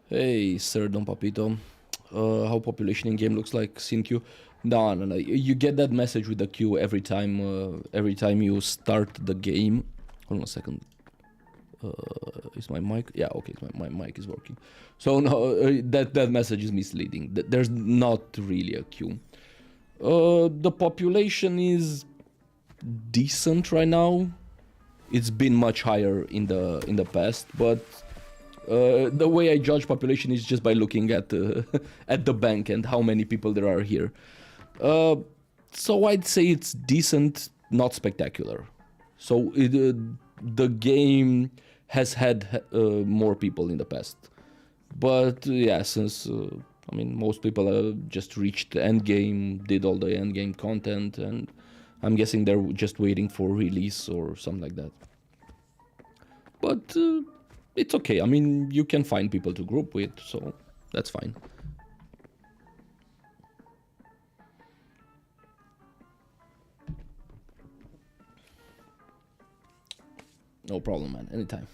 Hey, Sir Don Papito. How population in game looks like sin queue? No, no, no. You get that message with the queue every time you start the game. Hold on a second. Is my mic? Yeah, okay, my mic is working. So no, that message is misleading. There's not really a queue. The population is decent right now. It's been much higher in the past, but the way I judge population is just by looking at at the bank and how many people there are here. So I'd say it's decent, not spectacular. So the game has had more people in the past, but yeah, since I mean most people just reached the end game, did all the end game content, and I'm guessing they're just waiting for release or something like that. But it's okay. I mean, you can find people to group with, so that's fine. No problem, man. Anytime.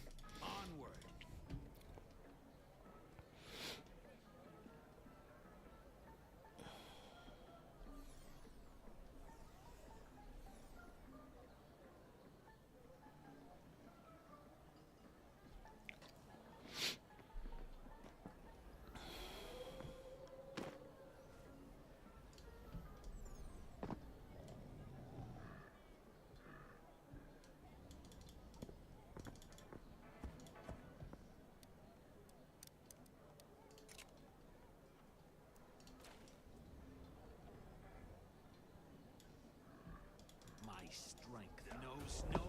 Strength knows no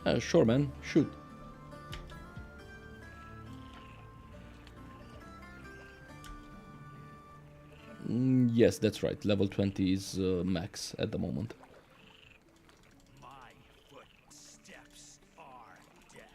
bounds. Sure, man. Shoot. Yes, that's right. Level 20 is max at the moment. My footsteps are death.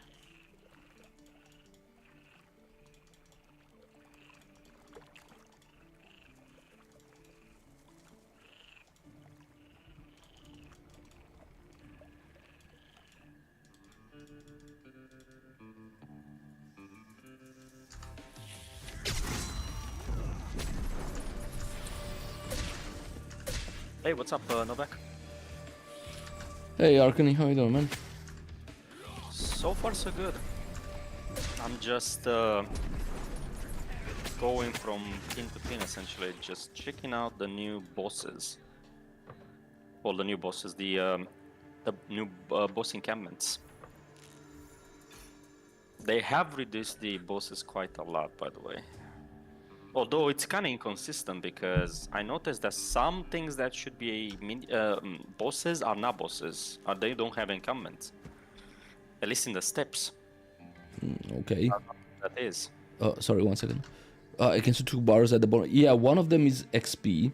Hey, what's up, Novak? Hey, Arkany, how you doing, man? So far, so good. I'm just going from pin to pin, essentially, just checking out the new bosses. Well, the new bosses, the new boss encampments. They have reduced the bosses quite a lot, by the way. Although it's kind of inconsistent because I noticed that some things that should be bosses are not bosses, or they don't have encampments. At least in the steps. Okay. That is. Sorry, 1 second. I can see 2 bars at the bottom. Yeah, one of them is XP.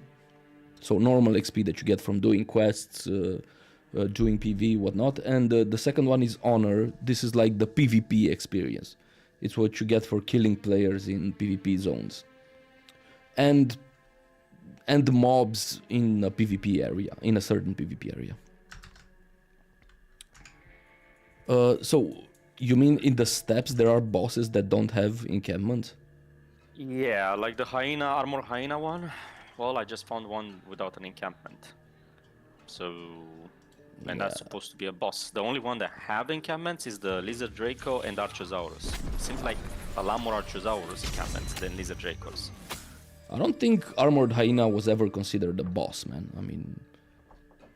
So normal XP that you get from doing quests, doing PV, whatnot. And the second one is Honor. This is like the PvP experience. It's what you get for killing players in PvP zones. And the mobs in a PvP area, in a certain PvP area. So you mean in the steppes there are bosses that don't have encampment? Yeah, like the hyena, armor hyena one. Well, I just found one without an encampment. So, and that's supposed to be a boss. The only one that have encampments is the Lizard Draco and Archosaurus. Seems like a lot more Archosaurus encampments than Lizard Dracos. I don't think Armored Hyena was ever considered a boss, man. I mean...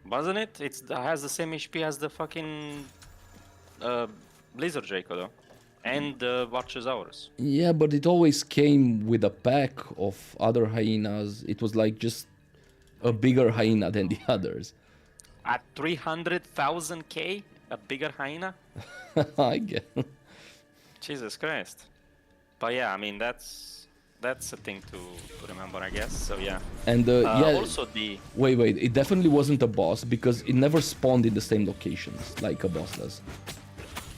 Wasn't it? It has the same HP as the fucking Lizard Draco, though. And the Archosaurus. Yeah, but it always came with a pack of other hyenas. It was like just a bigger hyena than the others. At 300,000k, a bigger hyena? I guess. Jesus Christ. But yeah, I mean, that's that's a thing to remember, I guess. So yeah. And yeah, Also the wait, it definitely wasn't a boss because it never spawned in the same locations like a boss does.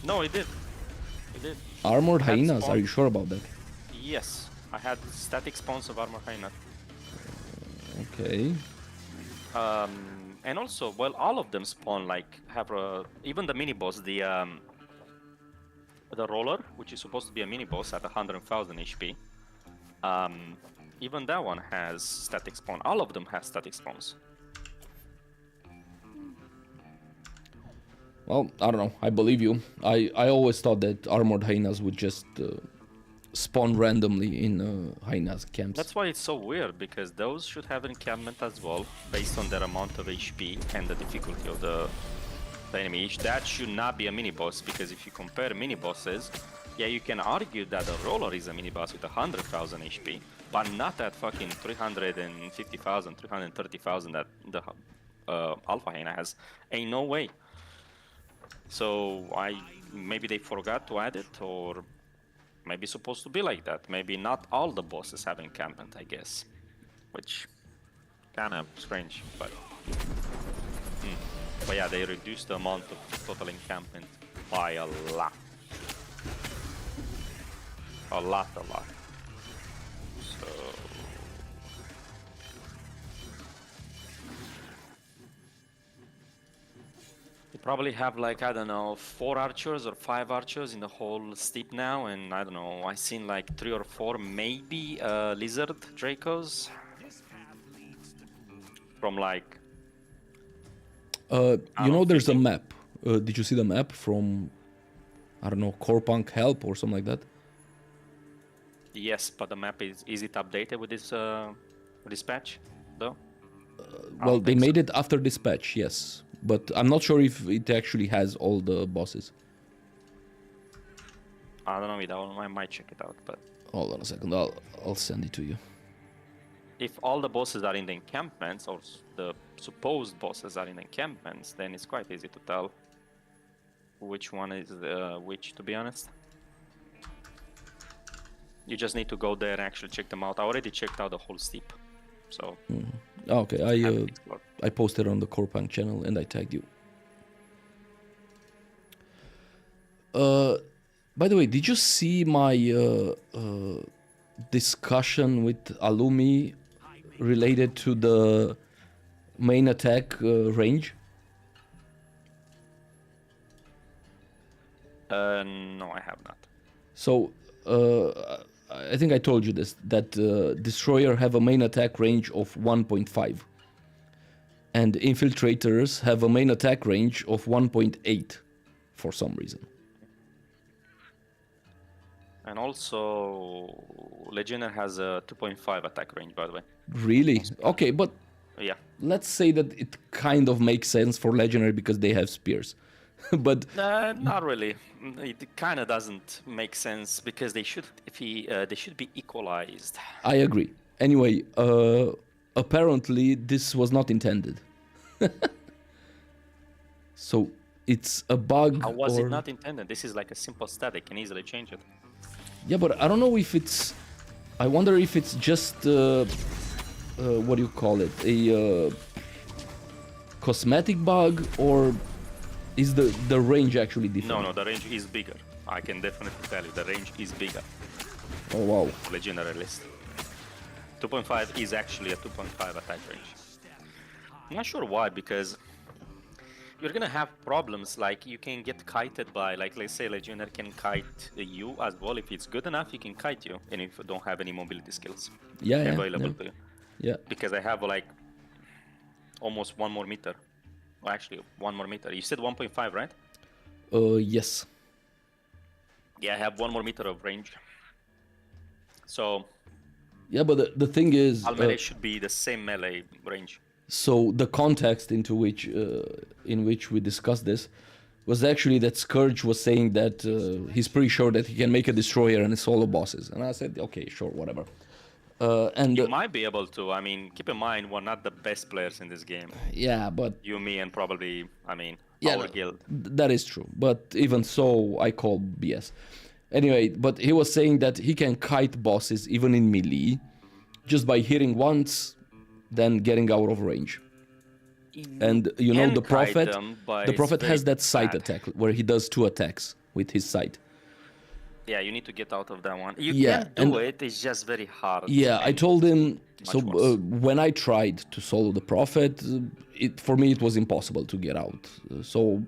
no, it did. It did. Armored Had hyenas, are spawn- you sure about that? Yes, I had static spawns of armor hyena. Okay. And also, well, all of them spawn like have a even the mini boss, the roller, which is supposed to be a mini boss at 100,000 HP. Even that one has static spawn. All of them have static spawns. Well, I don't know. I believe you. I always thought that armored hyenas would just spawn randomly in hyenas camps. That's why it's so weird, because those should have encampment as well, based on their amount of HP and the difficulty of the enemy. That should not be a mini boss, because if you compare mini bosses, yeah, you can argue that the roller is a mini boss with 100,000 HP, but not at fucking 350,000, 330,000 that the Alpha Hyena has. Ain't no way. So maybe they forgot to add it, or maybe it's supposed to be like that. Maybe not all the bosses have encampment, I guess, which kind of strange, but but yeah, they reduced the amount of total encampment by a lot. A lot. So you probably have like, I don't know, 4 archers or 5 archers in the whole steep now, and I don't know, I've seen like 3 or 4 maybe lizard Dracos from like You know, there's a 50. map. Did you see the map from, I don't know, Corepunk Help or something like that? Yes, but the map is it updated with this patch though? Well, they think so. made it after dispatch, yes. But I'm not sure if it actually has all the bosses. I don't know, that one, I might check it out, but Hold on a second, I'll send it to you. if all the bosses are in the encampments, or the supposed bosses are in the encampments, then it's quite easy to tell which one is which, to be honest. You just need to go there and actually check them out. I already checked out the whole steep, so Okay, haven't explored. I posted on the Corepunk channel and I tagged you. By the way, did you see my discussion with Alumi related to the main attack range? No, I have not. So, I think I told you this, that Destroyer have a main attack range of 1.5. And Infiltrators have a main attack range of 1.8 for some reason. And also, Legionnaire has a 2.5 attack range, by the way. Really? Okay, but Yeah. let's say that it kind of makes sense for Legendary because they have spears. But Not really. It kind of doesn't make sense, because they should be equalized. I agree. Anyway, apparently this was not intended. So it's a bug. How was or... it not intended? This is like a simple stat. They can easily change it. Yeah, but I don't know if it's... I wonder if it's just... what do you call it? A cosmetic bug, or is the range actually different? No, the range is bigger. I can definitely tell you, the range is bigger. Oh, wow. Legendary list. 2.5 is actually a 2.5 attack range. I'm not sure why, because you're gonna have problems, like you can get kited by, like, let's say Legionnaire can kite you as well. If it's good enough, he can kite you, and if you don't have any mobility skills available to you. Yeah. Because I have like almost 1 more meter. Well, actually, 1 more meter. You said 1.5, right? Yes. Yeah, I have 1 more meter of range. So Yeah, but the thing is... melee should be the same melee range. So the context into which in which we discussed this was actually that Scourge was saying that he's pretty sure that he can make a destroyer and solo bosses, and I said, okay, sure, whatever. And You might be able to. I mean, keep in mind, we're not the best players in this game. yeah, but You, me, and probably, I mean, yeah, our guild. that is true. But even so, I call BS. Anyway, but he was saying that he can kite bosses even in melee, just by hitting once, then getting out of range. And you know can the kite prophet, them, but the it's prophet very has that sight bad. attack where he does 2 attacks with his sight. Yeah, you need to get out of that one. You Yeah, can and do it. It's just very hard. yeah, I and told him. So much worse. when I tried to solo the prophet, for me it was impossible to get out. So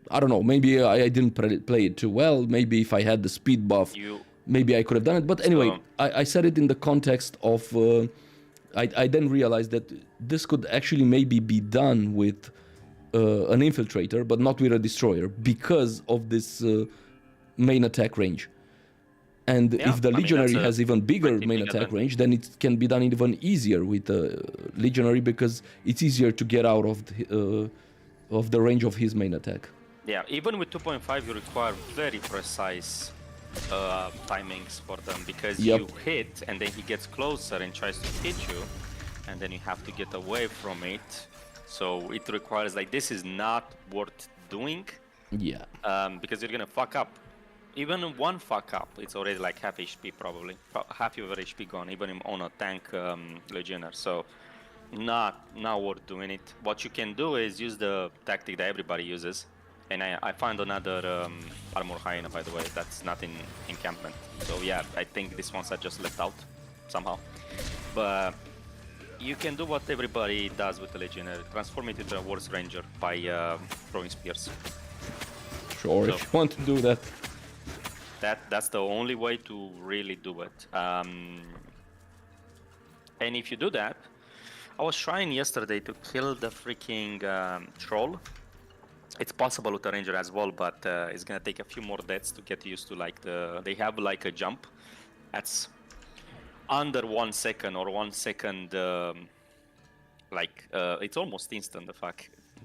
I don't know. Maybe I didn't play it too well. Maybe if I had the speed buff, You maybe I could have done it. But anyway, so I said it in the context of. I then realized that this could actually maybe be done with an infiltrator, but not with a destroyer, because of this main attack range. And yeah, if the I mean, that's legionary a has even bigger pretty main big attack advantage. range, then it can be done even easier with the legionary, because it's easier to get out of the range of his main attack. Yeah, even with 2.5, you require very precise timings for them because Yep. you hit and then he gets closer and tries to hit you, and then you have to get away from it. So it requires like this is not worth doing Yeah. because you're gonna fuck up. Even one fuck up, it's already like half HP probably, half your HP gone, even on a tank legionnaire. So not worth doing it. What you can do is use the tactic that everybody uses. And I found another armor hyena, by the way, that's not in encampment. So yeah, I think these ones are just left out somehow. But you can do what everybody does with the legionnaire, transform it into a worse ranger by throwing spears. Sure, So- if you want to do that. That's the only way to really do it. And if you do that, I was trying yesterday to kill the freaking troll. It's possible with a ranger as well, but it's gonna take a few more deaths to get used to like they have like a jump that's under 1 second or 1 second, it's almost instant.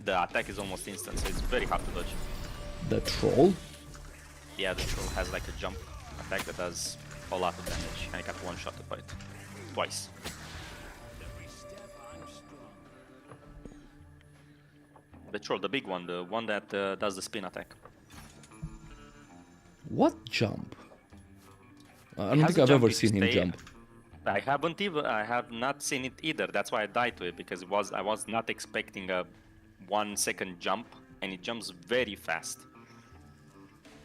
The attack is almost instant, so it's very hard to dodge. The troll? Yeah, the troll has like a jump attack that does a lot of damage, and I got one shot by it twice. Every step I'm strong. The troll, the big one, the one that does the spin attack. What jump? I don't has think a I've jump ever if you seen him stay- jump. I have not seen it either. That's why I died to it, because I was not expecting a 1 second jump, and it jumps very fast.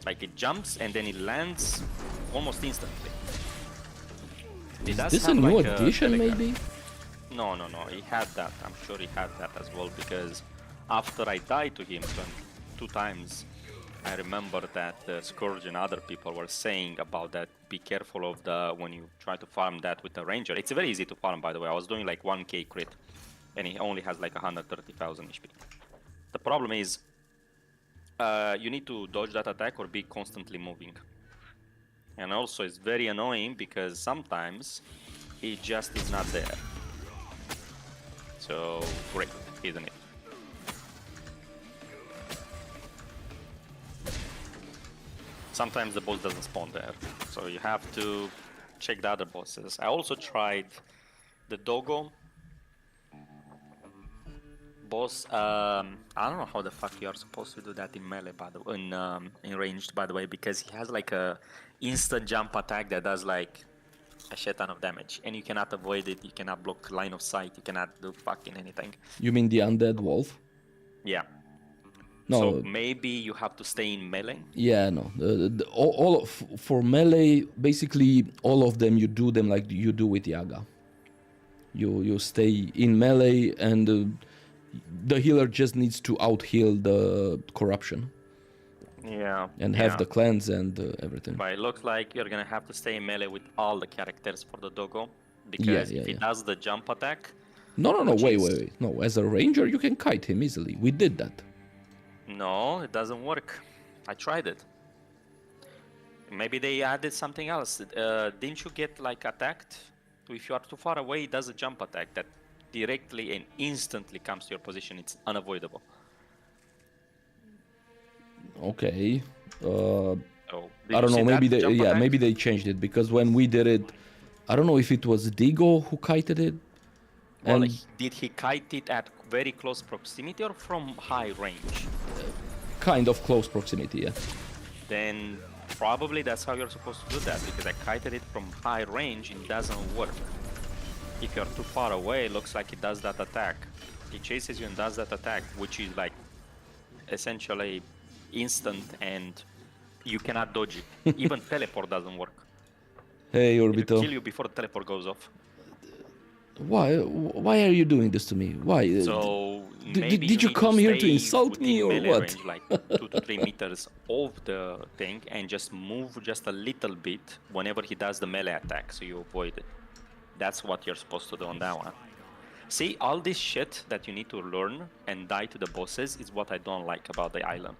Like it jumps and then it lands almost instantly. It does This a have new like addition, telegraph. maybe? No, he had that. I'm sure he had that as well, because after I died to him 2 times, I remember that Scourge and other people were saying about that. Be careful of when you try to farm that with the ranger. It's very easy to farm, by the way. I was doing like 1k crit, and he only has like 130,000 HP. The problem is, you need to dodge that attack or be constantly moving. And also, it's very annoying because sometimes it just is not there. So great, isn't it? Sometimes the boss doesn't spawn there, so you have to check the other bosses. I also tried the doggo boss. I don't know how the fuck you are supposed to do that in melee, by the way, in ranged, by the way, because he has like a instant jump attack that does like a shit ton of damage, and you cannot avoid it. You cannot block line of sight. You cannot do fucking anything. You mean the undead wolf? Yeah. No. So maybe you have to stay in melee. Yeah, no. For melee, basically all of them, you do them like you do with Yaga. You stay in melee, and the healer just needs to out-heal the corruption. Yeah. And have the cleanse and everything. But it looks like you're gonna have to stay in melee with all the characters for the doggo, because if he does the jump attack. No, wait. No, as a ranger, you can kite him easily. We did that. No, it doesn't work. I tried it. Maybe they added something else. Didn't you get like attacked? If you are too far away, it does a jump attack that directly and instantly comes to your position. It's unavoidable. Okay. So, I don't know. Maybe they changed it, because when we did it, I don't know if it was Digo who kited it. Well, did he kite it at very close proximity or from high range? Kind of close proximity, yeah. Then probably that's how you're supposed to do that, because I kited it from high range, it doesn't work. If you're too far away, it looks like it does that attack. It chases you and does that attack, which is like essentially instant and you cannot dodge it. Even teleport doesn't work. Hey, It'll Orbito. kill you before the teleport goes off. Why are you doing this to me? Why? So maybe did you need come here to stay insult me within or melee what? range, like 2 to 3 meters of the thing, and just move just a little bit whenever he does the melee attack, so you avoid it. That's what you're supposed to do on that one. See, all this shit that you need to learn and die to the bosses is what I don't like about the island.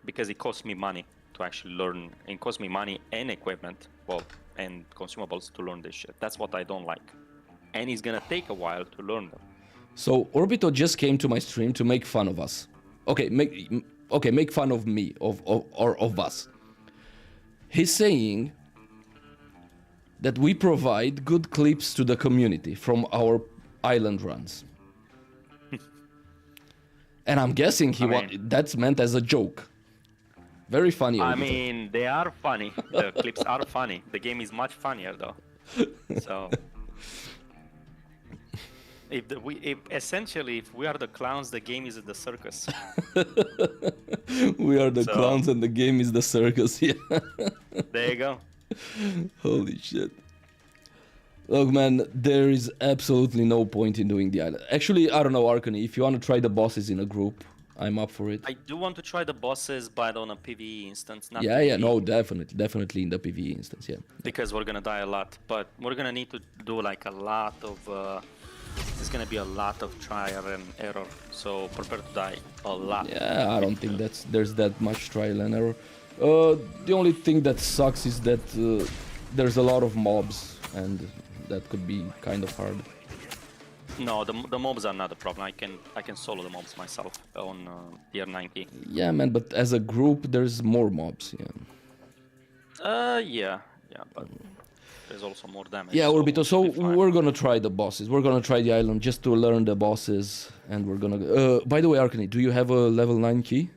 Because it costs me money to actually learn, and costs me money and equipment, well, and consumables to learn this shit. That's what I don't like. And it's gonna take a while to learn them. So Orbito just came to my stream to make fun of us. Okay, make fun of me, of us. He's saying that we provide good clips to the community from our island runs. And I'm guessing that's meant as a joke. Very funny. I Orbito. mean, they are funny. The clips are funny. The game is much funnier though. So if essentially if we are the clowns, the game is the circus. We are the clowns and the game is the circus. Yeah. There you go. Holy shit. Look, man, there is absolutely no point in doing the island. Actually, I don't know, Arcany, if you want to try the bosses in a group, I'm up for it. I do want to try the bosses, but on a PvE instance, not Yeah, PvE, no, definitely in the PvE instance, yeah. because we're gonna die a lot. But we're gonna need to do like a lot of. There's gonna be a lot of trial and error, so prepare to die a lot. Yeah, I don't think there's that much trial and error. The only thing that sucks is that there's a lot of mobs, and that could be kind of hard. No, the mobs are not a problem. I can solo the mobs myself on tier 90. Yeah, man, but as a group, there's more mobs, yeah. Yeah, but there's also more damage. Yeah, Orbito, so it'll be fine. we're gonna try the bosses. We're gonna try the island just to learn the bosses, and we're gonna... by the way, Arcany, do you have a level 9 key?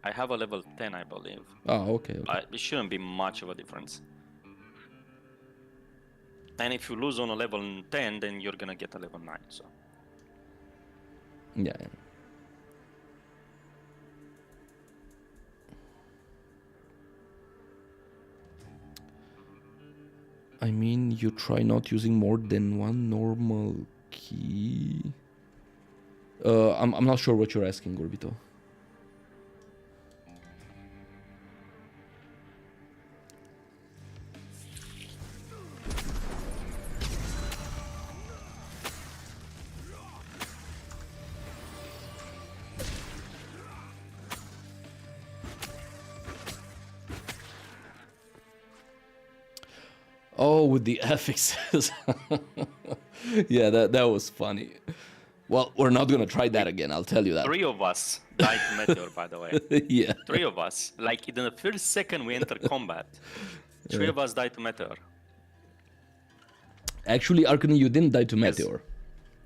I have a level 10, I believe. Oh, okay. It shouldn't be much of a difference. And if you lose on a level 10, then you're gonna get a level 9, so... Yeah. I mean, you try not using more than one normal key. I'm not sure what you're asking, Orbito. Oh, with the affixes. Yeah, that was funny. Well, we're not gonna try that again, I'll tell you that. 3 of us died to Meteor, by the way. Yeah. 3 of us. Like, in the first second we enter combat, 3 of us died to Meteor. Actually, Arcany, you didn't die to Meteor.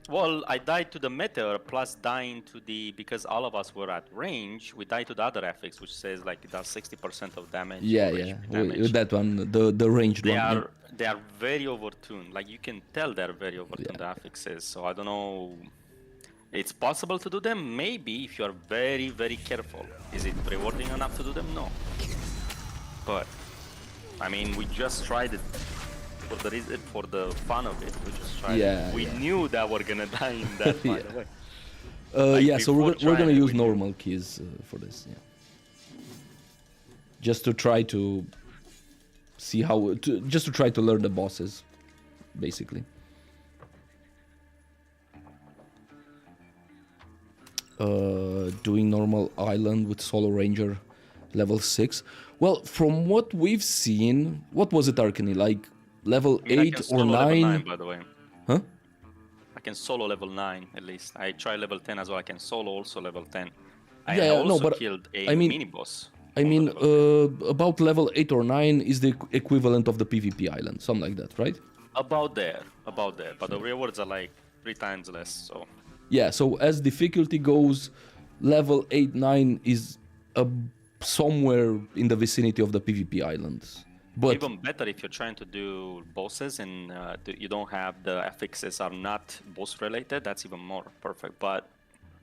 Well, I died to the Meteor, plus dying to the... Because all of us were at range, we died to the other affix, which says, like, it does 60% of damage. Yeah, or yeah. HP damage. With that one, the ranged one. They are very overtuned. Like, you can tell they're very overtuned, the affixes. So I don't know... It's possible to do them? Maybe, if you are very, very careful. Is it rewarding enough to do them? No. But, I mean, we just tried it for the fun of it. We just tried it. We knew that we're gonna die in that, by the way. Like yeah, so we're gonna use normal keys for this, yeah. Just to try to see how... just to try to learn the bosses, basically. Doing normal island with solo ranger level 6. Well, from what we've seen, what was it, Arcany? Like level 8 or 9? Level 9, by the way. Huh? I can solo level 9 at least. I try level 10 as well. I can solo also level 10. I Yeah, also no, but killed a I mean- mini boss. I mean, about level 8 or 9 is the equivalent of the PvP island, something like that, right? About there. But the rewards are like 3 times less, so... Yeah, so as difficulty goes, level 8, 9 is somewhere in the vicinity of the PvP islands. But Even better if you're trying to do bosses and you don't have the affixes are not boss related. That's even more perfect. But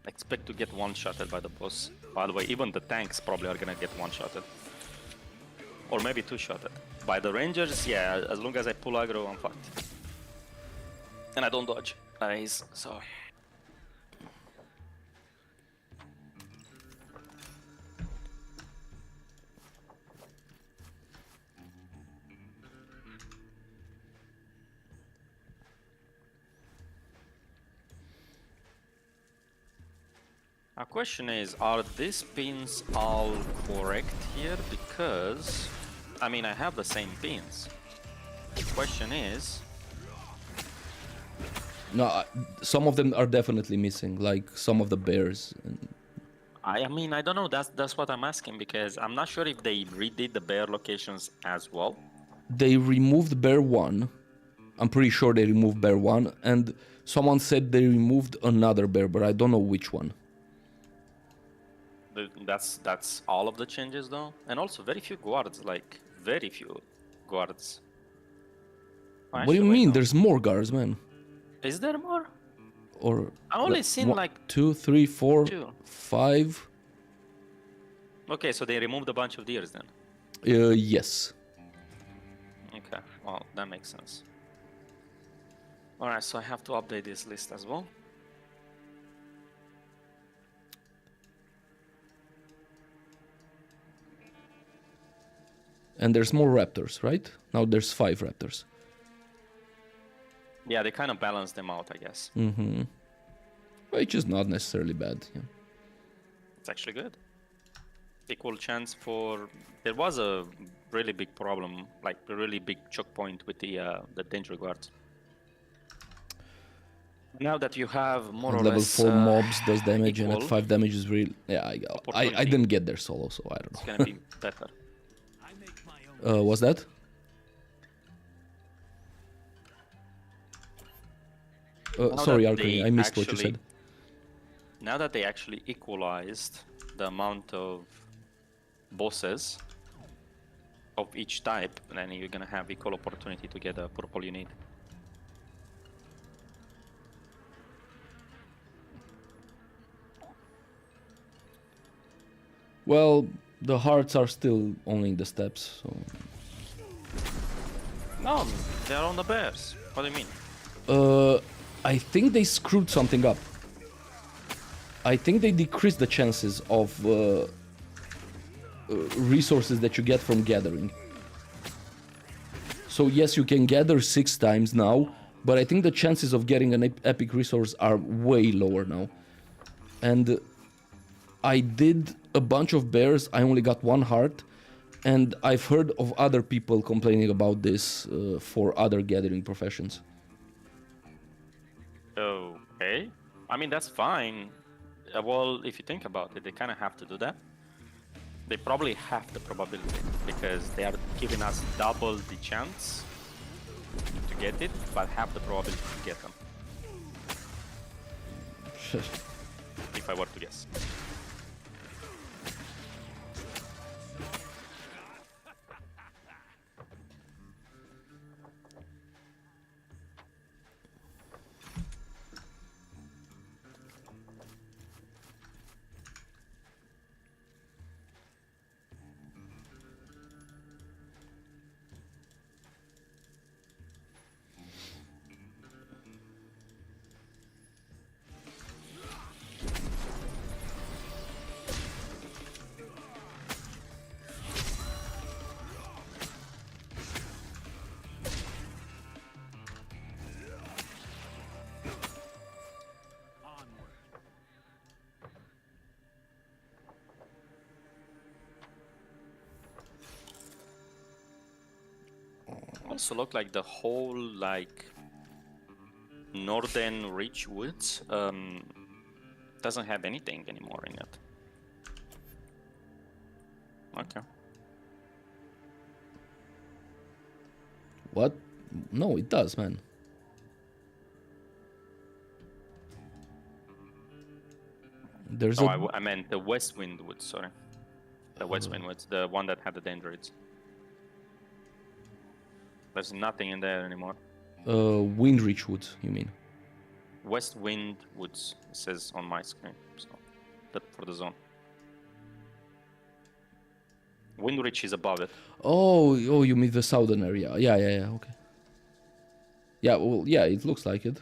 expect to get one-shotted by the boss. By the way, even the tanks probably are gonna get one-shotted, or maybe two-shotted. By the rangers, yeah. As long as I pull aggro, I'm fucked, and I don't dodge. Nice. So. Our question is, are these pins all correct here? Because, I mean, I have the same pins. The question is... no, some of them are definitely missing, like some of the bears. I mean, I don't know, that's what I'm asking, because I'm not sure if they redid the bear locations as well. They removed bear 1. I'm pretty sure they removed bear 1, and someone said they removed another bear, but I don't know which one. That's all of the changes though, and also very few guards, like very few guards. Oh, What do you actually, wait, mean? no. There's more guards, man. Is there more? Or I only seen like 2, 3, 4, two. 5. Okay, so they removed a bunch of deers then. Yes. Okay, well that makes sense. All right, so I have to update this list as well. And there's more raptors, right? Now there's 5 raptors. Yeah, they kind of balance them out, I guess. Mm-hmm. Which is not necessarily bad. Yeah. It's actually good. Equal chance for... There was a really big problem, like a really big choke point with the danger guards. Now that you have more At or level less 4 mobs does damage, and at equal, 5 damage is real. Yeah, I opportunity. didn't get there solo, so I don't it's know. gonna be better. I make my own. Was that? Sorry, that Arcane, they I missed what you actually- said. Now that they actually equalized the amount of bosses of each type, then you're gonna have equal opportunity to get a purple you need. Well, the hearts are still only in the steps, so... No, they're on the bears. What do you mean? I think they screwed something up. I think they decreased the chances of resources that you get from gathering. So yes, you can gather 6 times now, but I think the chances of getting an epic resource are way lower now. And I did a bunch of bears, I only got 1 heart, and I've heard of other people complaining about this for other gathering professions. Okay. I mean, that's fine. Well, if you think about it, they kind of have to do that. They probably have the probability because they are giving us double the chance to get it, but half the probability to get them. If I were to guess. Also look like the whole like northern Reach Woods doesn't have anything anymore in it. Okay. What? No, it does, man. There's Oh, I meant the West Wind Woods, sorry. The West Windwoods, the one that had the Dendroids. There's nothing in there anymore. Windreach Woods, you mean? West Wind Woods, it says on my screen. So that for the zone. Windreach is above it. Oh, you mean the southern area? Yeah, okay. Yeah, well, yeah, it looks like it.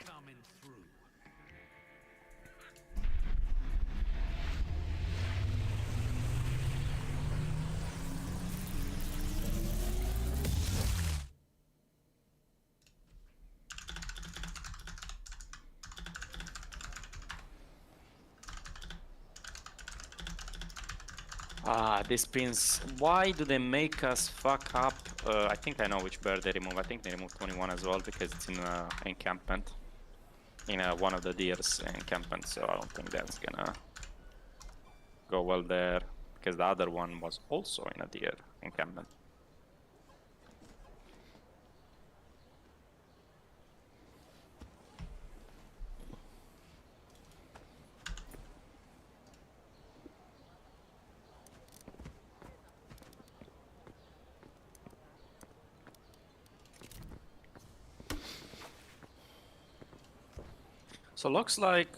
Coming through. Ah, these pins. Why do they make us fuck up? I think I know which bird they remove. I think they remove 21 as well because it's in encampment. In one of the deer's encampment, so I don't think that's gonna go well there. Because the other one was also in a deer encampment. So looks like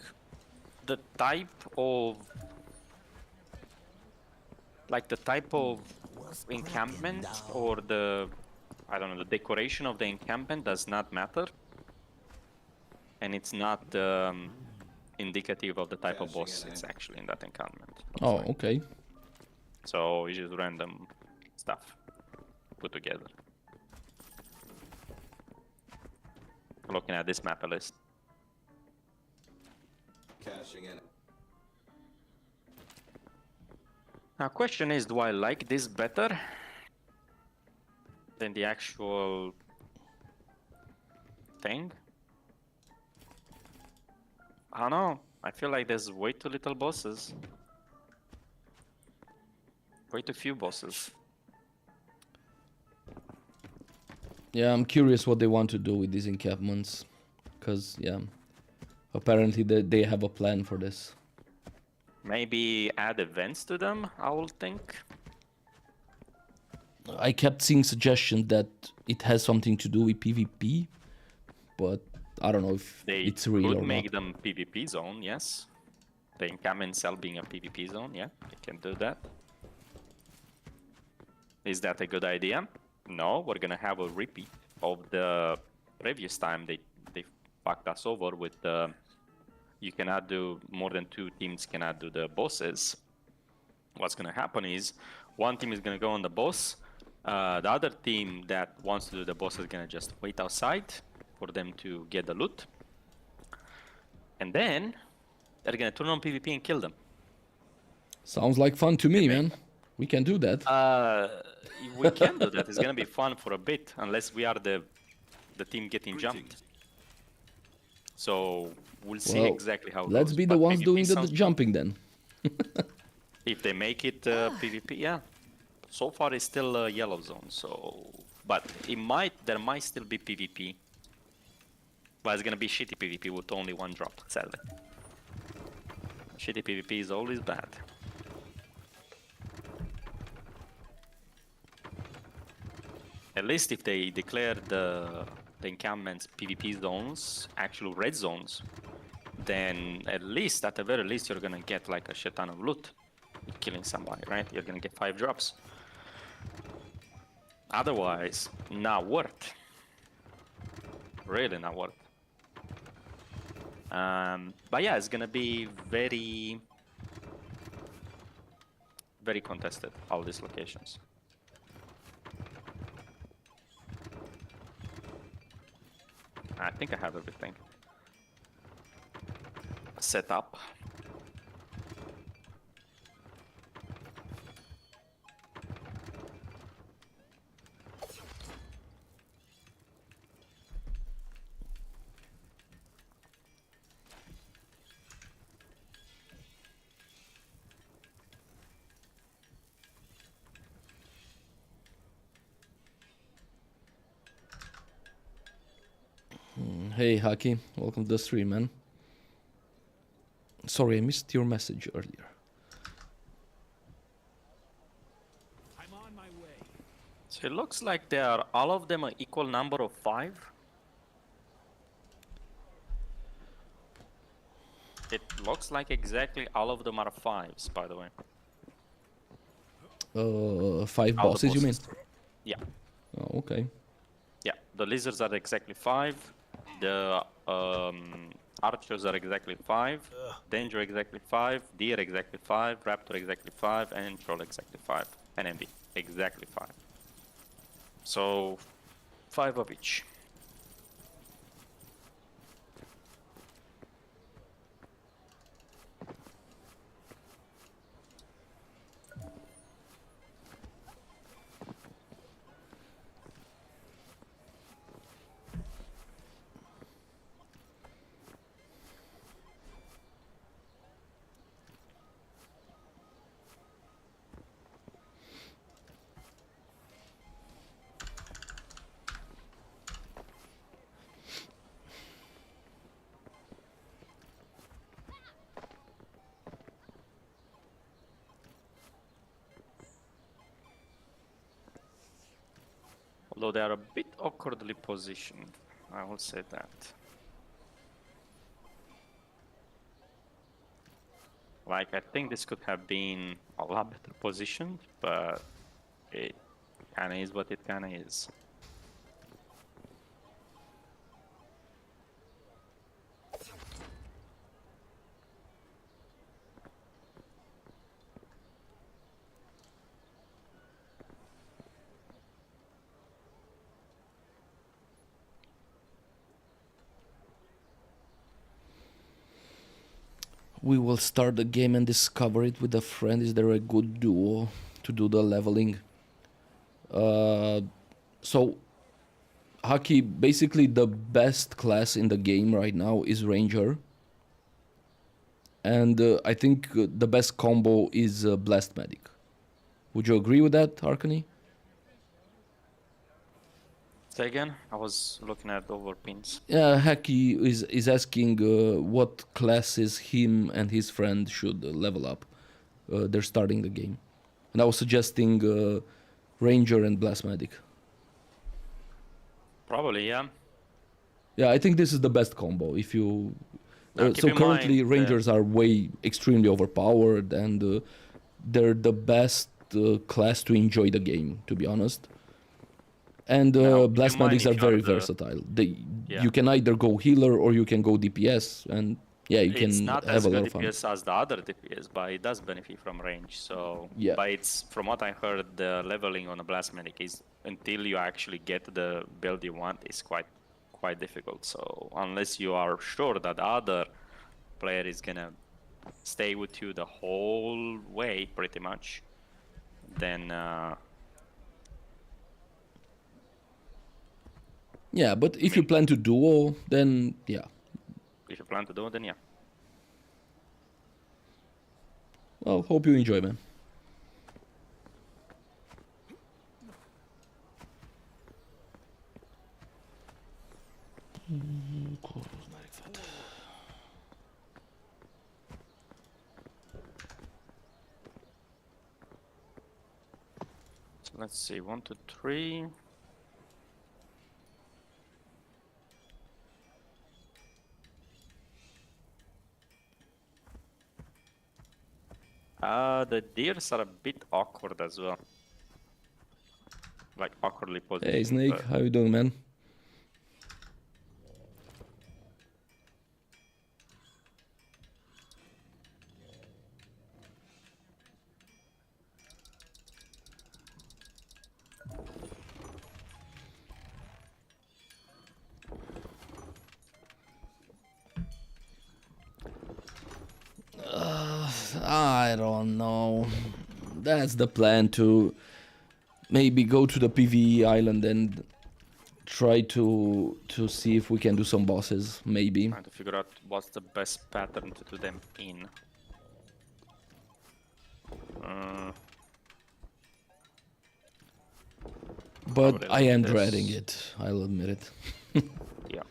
the type of encampment or the I don't know, the decoration of the encampment does not matter, and it's not indicative of the type of boss it's actually in that encampment. Oh, like. okay. So it's just random stuff put together. Looking at this map list. Cashing in. Now, question is, do I like this better than the actual thing? I don't know. I feel like there's way too little bosses. Way too few bosses. Yeah, I'm curious what they want to do with these encampments. Because, yeah, apparently they have a plan for this. Maybe add events to them, I would think. I kept seeing suggestions that it has something to do with PvP, but I don't know if They it's real could or make not. them PvP zone, yes. The encampment cell being a PvP zone, yeah, they can do that. Is that a good idea? No, we're gonna have a repeat of the previous time they fucked us over with the you cannot do more than 2 teams cannot do the bosses. What's gonna happen is one team is gonna go on the boss, the other team that wants to do the boss is gonna just wait outside for them to get the loot, and then they're gonna turn on PvP and kill them. Sounds like fun to me, man. We can do that. We can do that. It's gonna be fun for a bit, unless we are the team getting jumped. So we'll see Well, exactly how it let's goes. be the But ones PvP doing the sounds fun. jumping then. If they make it PvP, yeah. So far it's still a yellow zone, so but there might still be PvP. But it's gonna be shitty PvP with only 1 drop, sadly. Shitty PvP is always bad. At least if they declare the encampments PvP zones, actual red zones, then at least, at the very least, you're gonna get like a shit ton of loot. Killing somebody, right? You're gonna get 5 drops. Otherwise, not worth. Really not worth. But yeah, it's gonna be very, very contested, all these locations. I think I have everything set up. Hey, Haki. Welcome to the stream, man. Sorry, I missed your message earlier. I'm on my way. So it looks like they are all of them an equal number of 5. It looks like exactly all of them are 5s, by the way. 5 All the bosses, you mean? Yeah. Oh, okay. Yeah, the lizards are exactly 5. The archers are exactly 5. Danger exactly 5. Deer exactly 5. Raptor exactly 5. And troll exactly 5. And MB exactly 5. So 5 of each. Although they are a bit awkwardly positioned, I will say that. Like, I think this could have been a lot better positioned, but it kinda is what it kinda is. We will start the game and discover it with a friend. Is there a good duo to do the leveling? So, Haki, basically the best class in the game right now is Ranger. And I think the best combo is Blast Medic. Would you agree with that, Arkany? Say again? I was looking at the overpins. Yeah, Haki is asking what classes him and his friend should level up. They're starting the game. And I was suggesting Ranger and Blast Medic. Probably, yeah. Yeah, I think this is the best combo. If you Now, keep so in currently mind Rangers are way extremely overpowered, and they're the best class to enjoy the game, to be honest. And Now, keep in Blast mind Medics if are you are very the- versatile. Yeah. You can either go healer or you can go DPS, and yeah, you It's can not have as a lot good of fun. DPS as the other DPS, but it does benefit from range. So, Yeah. but it's from what I heard, the leveling on a blast medic is until you actually get the build you want is quite difficult. So unless you are sure that the other player is gonna stay with you the whole way, pretty much, then Yeah, but if you plan to duo, then yeah. if you plan to do it, then yeah. Well, hope you enjoy, man. So let's see, 1, 2, 3. The deers are a bit awkward as well. Like awkwardly positioned. Hey Snake, but- how you doing, man? I don't know. That's the plan, to maybe go to the PvE island and try to see if we can do some bosses, maybe. Trying to figure out what's the best pattern to do them in. But Probably I like am this. dreading it, I'll admit it. Yeah.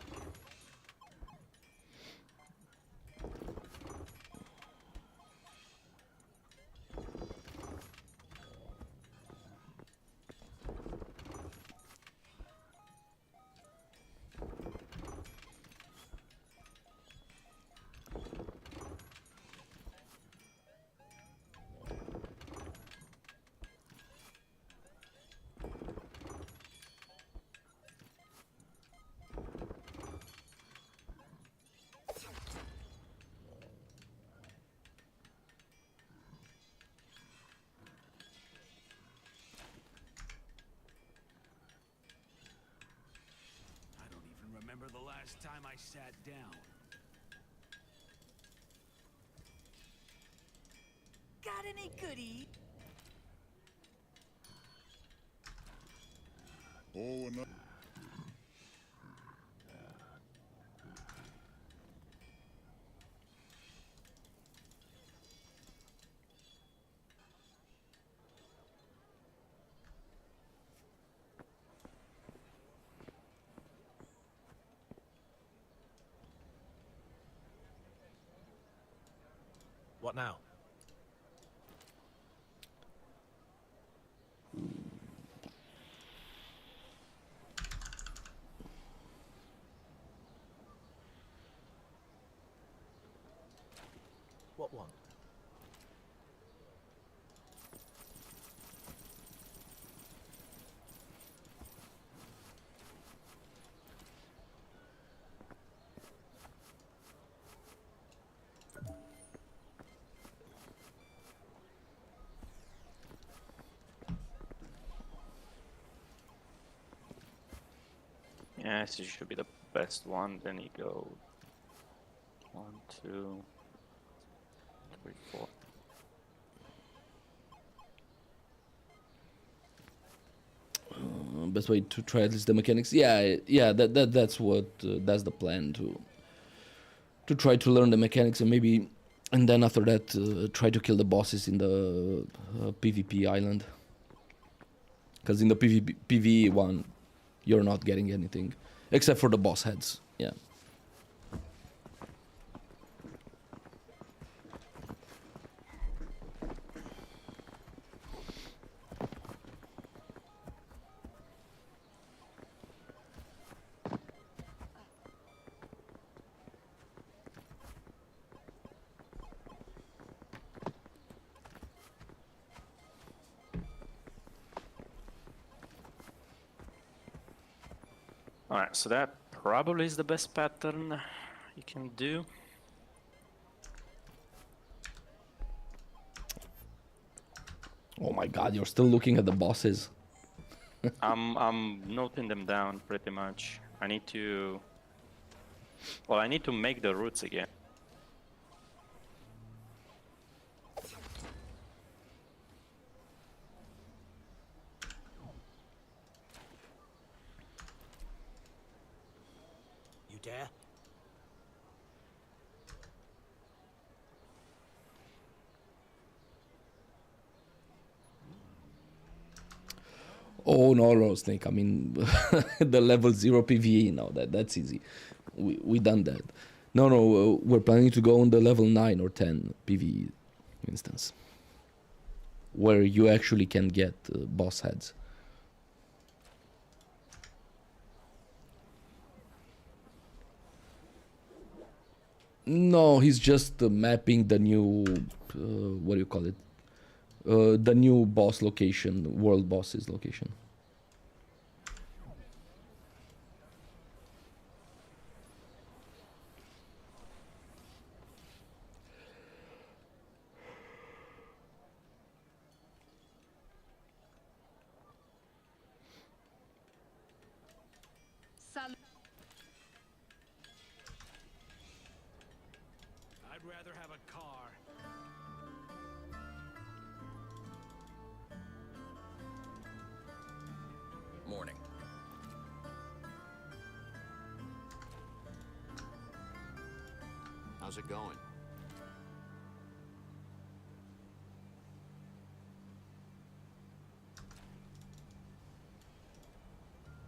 remember the last time I sat down. Got any goodies? Oh, no. What now? What one? Yeah, this should be the best one. Then you go 1, 2, 3, 4. Best way to try at least the mechanics. Yeah, that's the plan to try to learn the mechanics and maybe, and then after that try to kill the bosses in the PvP island. Because in the PvE one, you're not getting anything except for the boss heads. Yeah. Alright, so that probably is the best pattern you can do. Oh my god, you're still looking at the bosses. I'm noting them down pretty much. I need to... Well, I need to make the roots again. You dare? Oh no, Snake. I mean, the level 0 PvE. No, that's easy. We done that. No, we're planning to go on the level 9 or 10 PvE instance, where you actually can get boss heads. No, he's just mapping the new, what do you call it? The new boss location, world boss's location. I'd rather have a car. Morning. How's it going?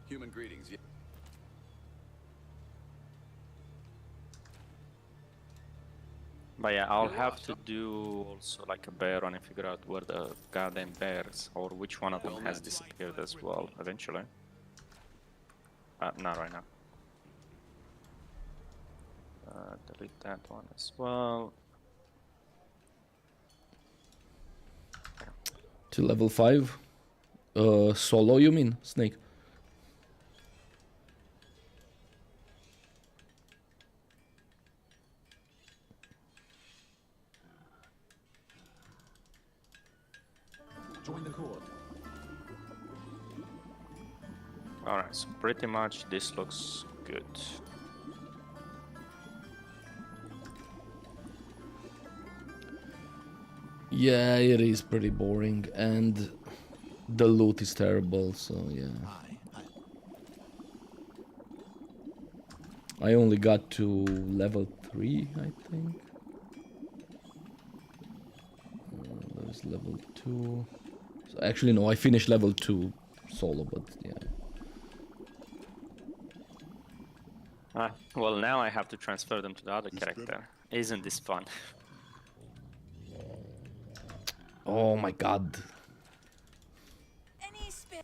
Human greetings. But yeah, I'll have to do also like a bear run and figure out where the goddamn bears, or which one of them has disappeared as well, eventually. Not right now. Delete that one as well. To level 5? Solo, you mean, Snake? Join the court. Alright, so pretty much this looks good. Yeah, it is pretty boring, and the loot is terrible, so yeah. I only got to level 3, I think. There's level 2. So actually, no, I finished level 2 solo, but yeah. Well, now I have to transfer them to the other character. Isn't this fun? Oh my god. Any spare?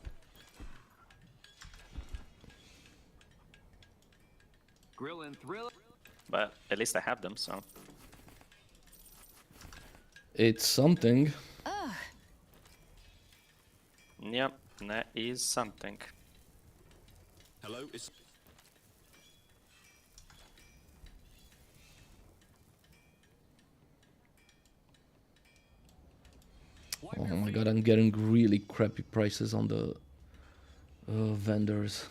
Grill and thrill. But at least I have them, so... It's something. Yep, that is something. Hello, it's Oh my god, I'm getting really crappy prices on the vendors.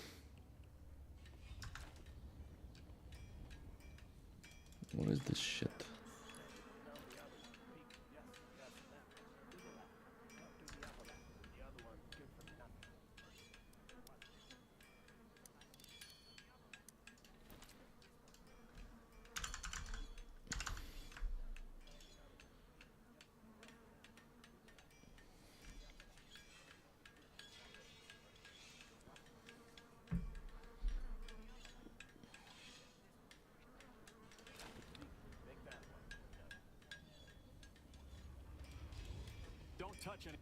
What is this shit? Don't touch any.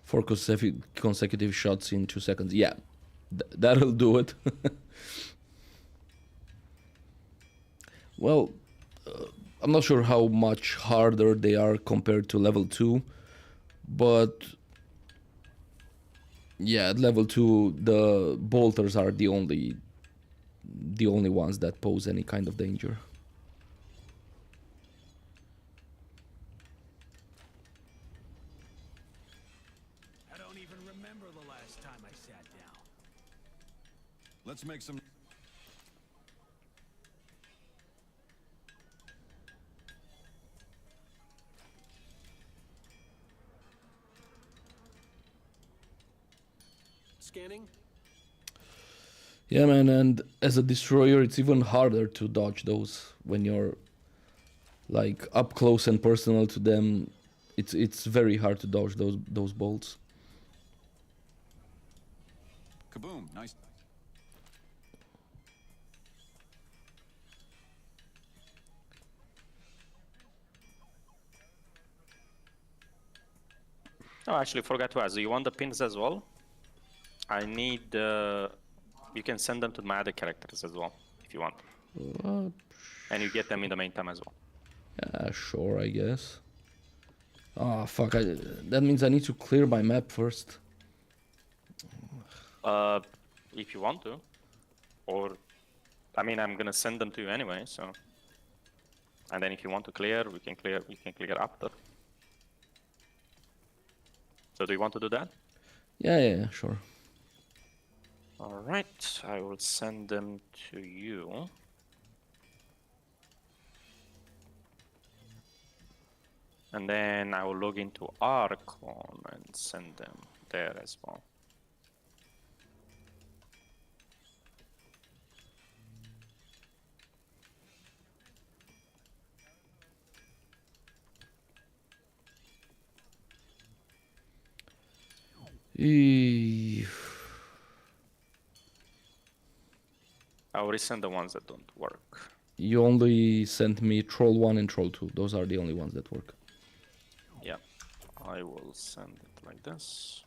Four consecutive shots in 2 seconds. Yeah, that'll do it. Well, I'm not sure how much harder they are compared to level 2, but yeah, at level 2 the bolters are the only ones that pose any kind of danger. I don't even remember the last time I sat down. let's make some. Scanning. Yeah, man, and as a destroyer, it's even harder to dodge those when you're like up close and personal to them. It's very hard to dodge those bolts. Kaboom! Nice. Oh, I actually forgot to ask. Do you want the pins as well? I need... you can send them to my other characters as well, if you want. And you get them in the main time as well. Yeah, sure, I guess. Ah, fuck, that means I need to clear my map first. If you want to. Or... I mean, I'm gonna send them to you anyway, so... And then if you want to clear, we can clear after. So do you want to do that? Yeah, sure. Alright, I will send them to you. And then I will log into Archon and send them there as well. I will resend the ones that don't work. You only sent me Troll 1 and Troll 2. Those are the only ones that work. Yeah, I will send it like this.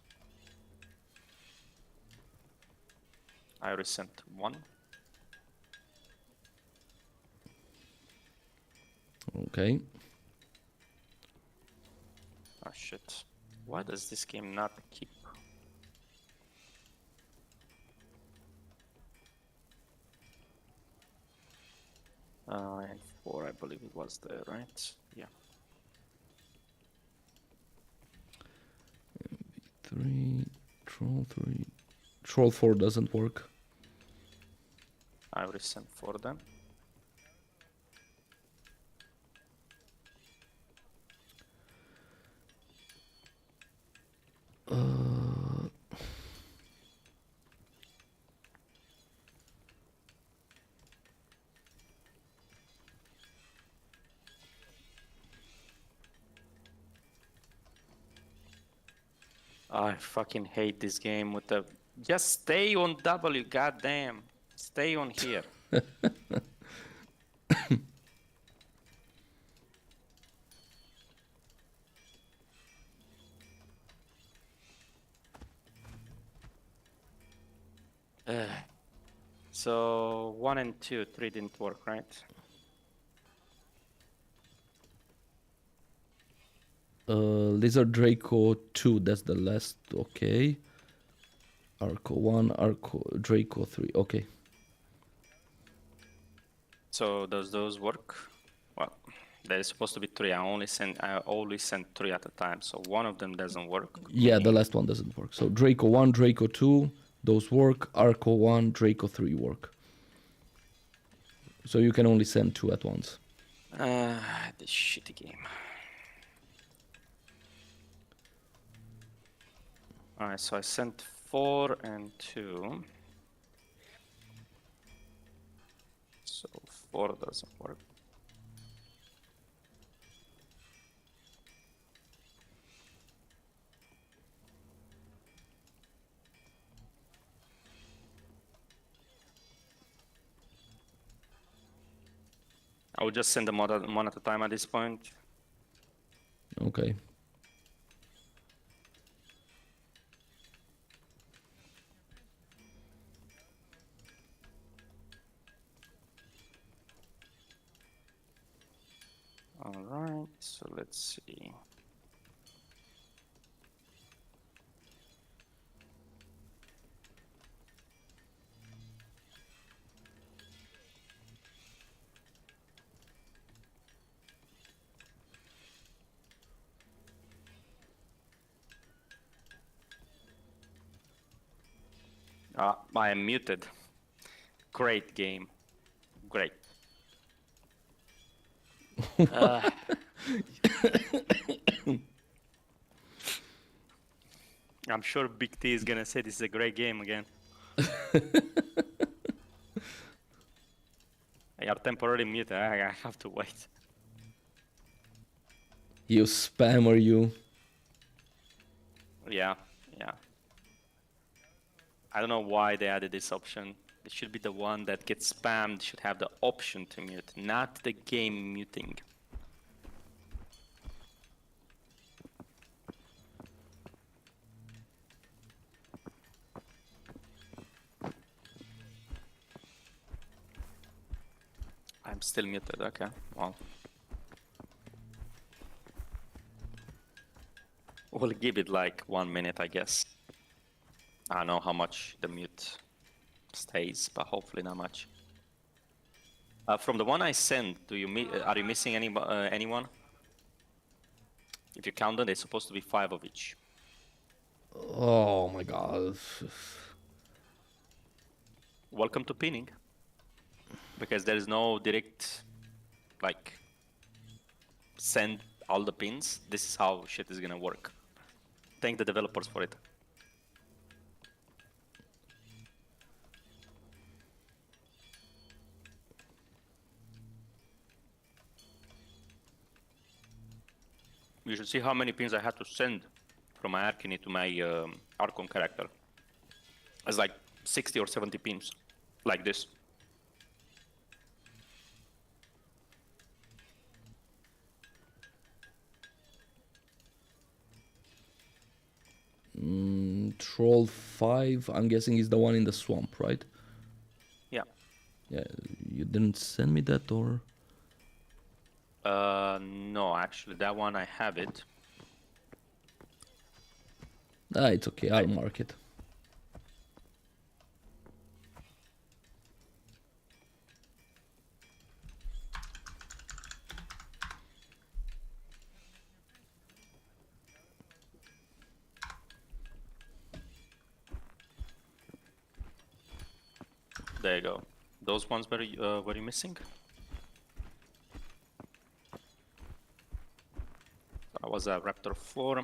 I resent one. Okay. Oh shit. Why does this game not keep? And 4, I believe it was there, right? Yeah. 3, Troll 3. Troll 4 doesn't work. I already sent 4 then. I fucking hate this game with the... Just stay on W, goddamn. Stay on here. So 1 and 2, 3 didn't work, right? Lizard Draco 2, that's the last, okay. Arco 1, Arco Draco 3, okay. So does those work? Well, there's supposed to be 3. I only send 3 at a time, so one of them doesn't work. Yeah, the last one doesn't work. So Draco 1, Draco 2, those work. Arco 1, Draco 3 work. So you can only send 2 at once. This shitty game. Alright, so I sent 4 and 2. So 4 doesn't work. I would just send them one at a time at this point. Okay. Alright, so let's see. I am muted. Great game. Great. I'm sure Big T is gonna say this is a great game again. You are temporarily muted. I have to wait. You spammer, you. Yeah. I don't know why they added this option. It should be the one that gets spammed should have the option to mute, not the game muting. I'm still muted, okay. Well. We'll give it like 1 minute, I guess. I don't know how much the mute stays, but hopefully not much. From the one I sent, are you missing anyone? If you count them, they're supposed to be 5 of each. Oh my god. Welcome to pinning. Because there is no direct, like, send all the pins. This is how shit is gonna work. Thank the developers for it. You should see how many pins I had to send from my Arcane to my Archon character. It's like 60 or 70 pins, like this. Troll 5, I'm guessing is the one in the swamp, right? Yeah. Yeah, you didn't send me that, or? No, actually, that one I have it. Ah, it's okay, I'll mark it. There you go. Those ones were you missing? That was a Raptor 4.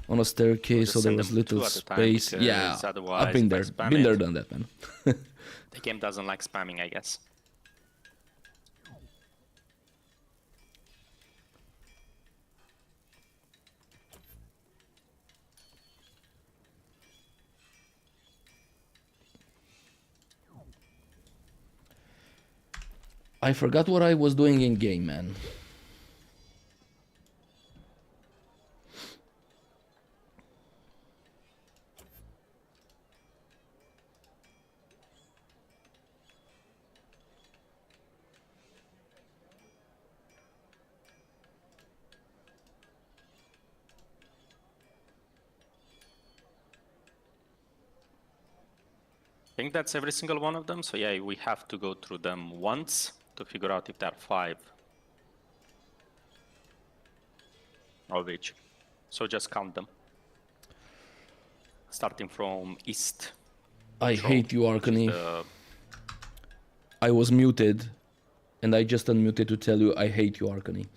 On a staircase, so just there send was them little two at a time, space. Yeah, because I've otherwise been if I there, spam been there, it- done that, man. The game doesn't like spamming, I guess. I forgot what I was doing in game, man. I think that's every single one of them. So yeah, we have to go through them once to figure out if there are 5 of each. So just count them. Starting from east. I control, hate you, which is Arcany. the- I was muted, and I just unmuted to tell you I hate you, Arcany.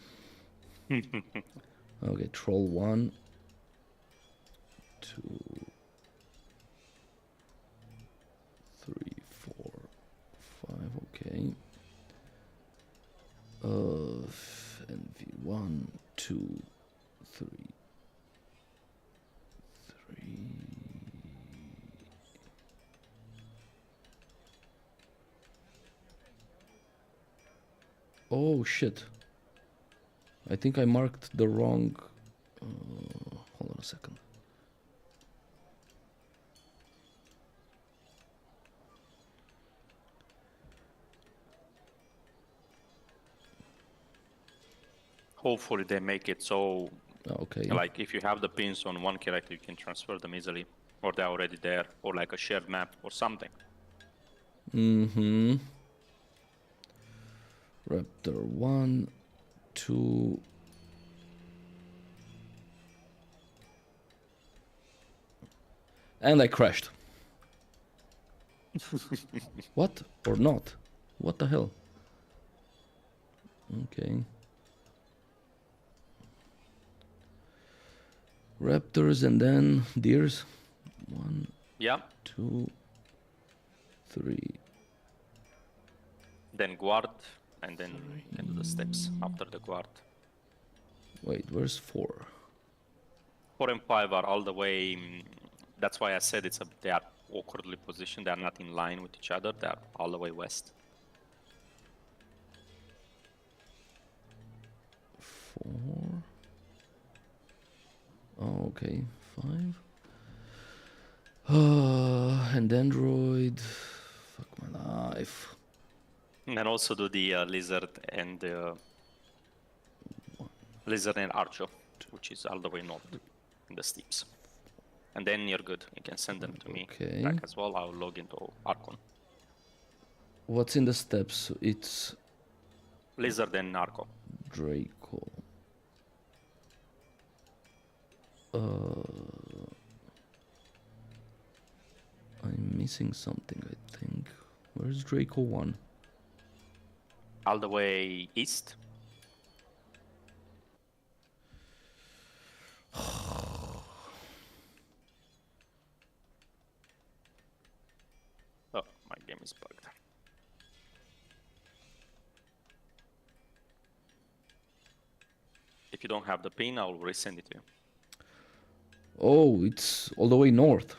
Okay, troll 1, 2, 3, 4, 5. Okay. NV 1, 2, 3, 3. Oh shit. I think I marked the wrong... hold on a second. Hopefully they make it so, Okay. like, if you have the pins on one character, you can transfer them easily, or they're already there, or like a shared map or something. Mm-hmm. Raptor 1, 2... And I crashed. What? Or not? What the hell? Okay. Raptors and then deers. 1, Yeah. 2, 3. Then guard, and then you can do the steps after the guard. Wait, where's 4? 4 and 5 are all the way. That's why I said they are awkwardly positioned. They are not in line with each other. They are all the way west. 4. Oh, okay, 5. And Android. Fuck my life. And then also do the lizard and Archo, which is all the way north in the steeps. And then you're good. You can send them to me Okay. back as well. I'll log into Archon. What's in the steps? It's Lizard and Arco. Draco. I'm missing something, I think. Where's Draco 1? All the way east. Oh, my game is bugged. If you don't have the pin, I'll resend it to you. Oh, it's all the way north.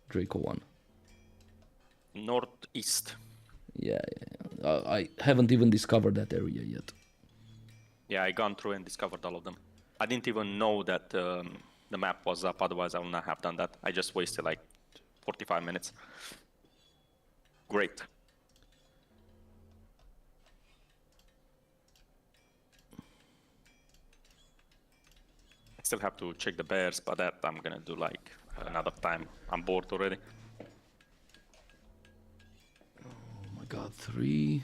Draco 1. Northeast. Yeah. I haven't even discovered that area yet. Yeah, I gone through and discovered all of them. I didn't even know that the map was up, otherwise I would not have done that. I just wasted like 45 minutes. Great. I still have to check the bears, but that I'm gonna do like another time. I'm bored already. Oh my god, 3.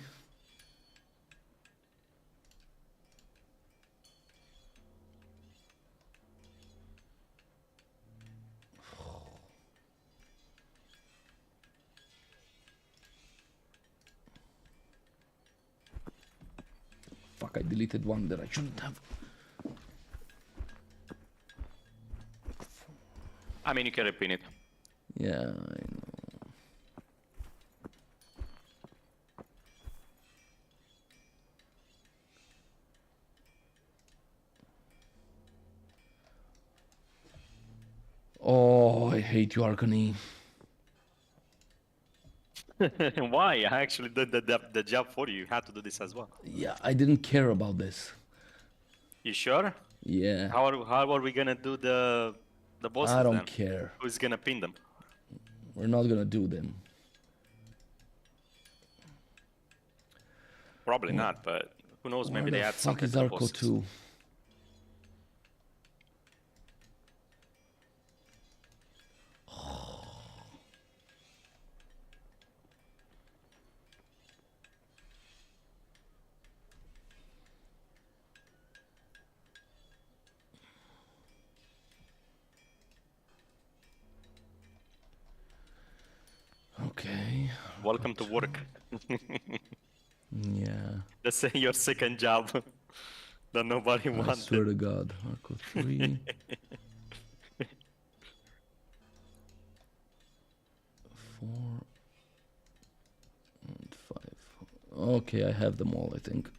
Fuck, I deleted one that I shouldn't have. I mean, you can repeat it. Yeah, I know. Oh, I hate you, Arcany. Why? I actually did the job for you. You had to do this as well. Yeah, I didn't care about this. You sure? Yeah, How are we gonna do the bosses I don't then? care. Who's gonna pin them? We're not gonna do them. Probably not, but who knows? Where Maybe they the add fuck something is to the Arco bosses. 2? Okay. Welcome to work. Yeah. That's your second job that nobody I wanted. swear to God. Arco 3. 4 and 5. Okay, I have them all, I think.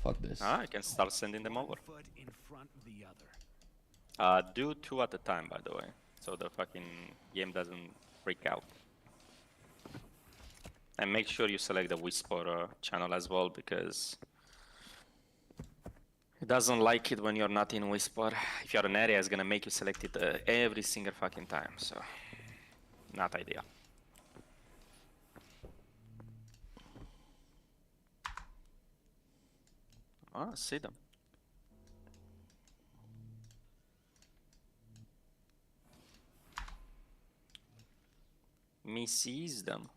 Fuck this. I can start sending them over. Foot in front of the other. Do 2 at a time, by the way, so the fucking game doesn't freak out. And make sure you select the Whisper channel as well, because it doesn't like it when you're not in Whisper. If you're in area, it's gonna make you select it every single fucking time, so not ideal. Ah, see them. Me sees them.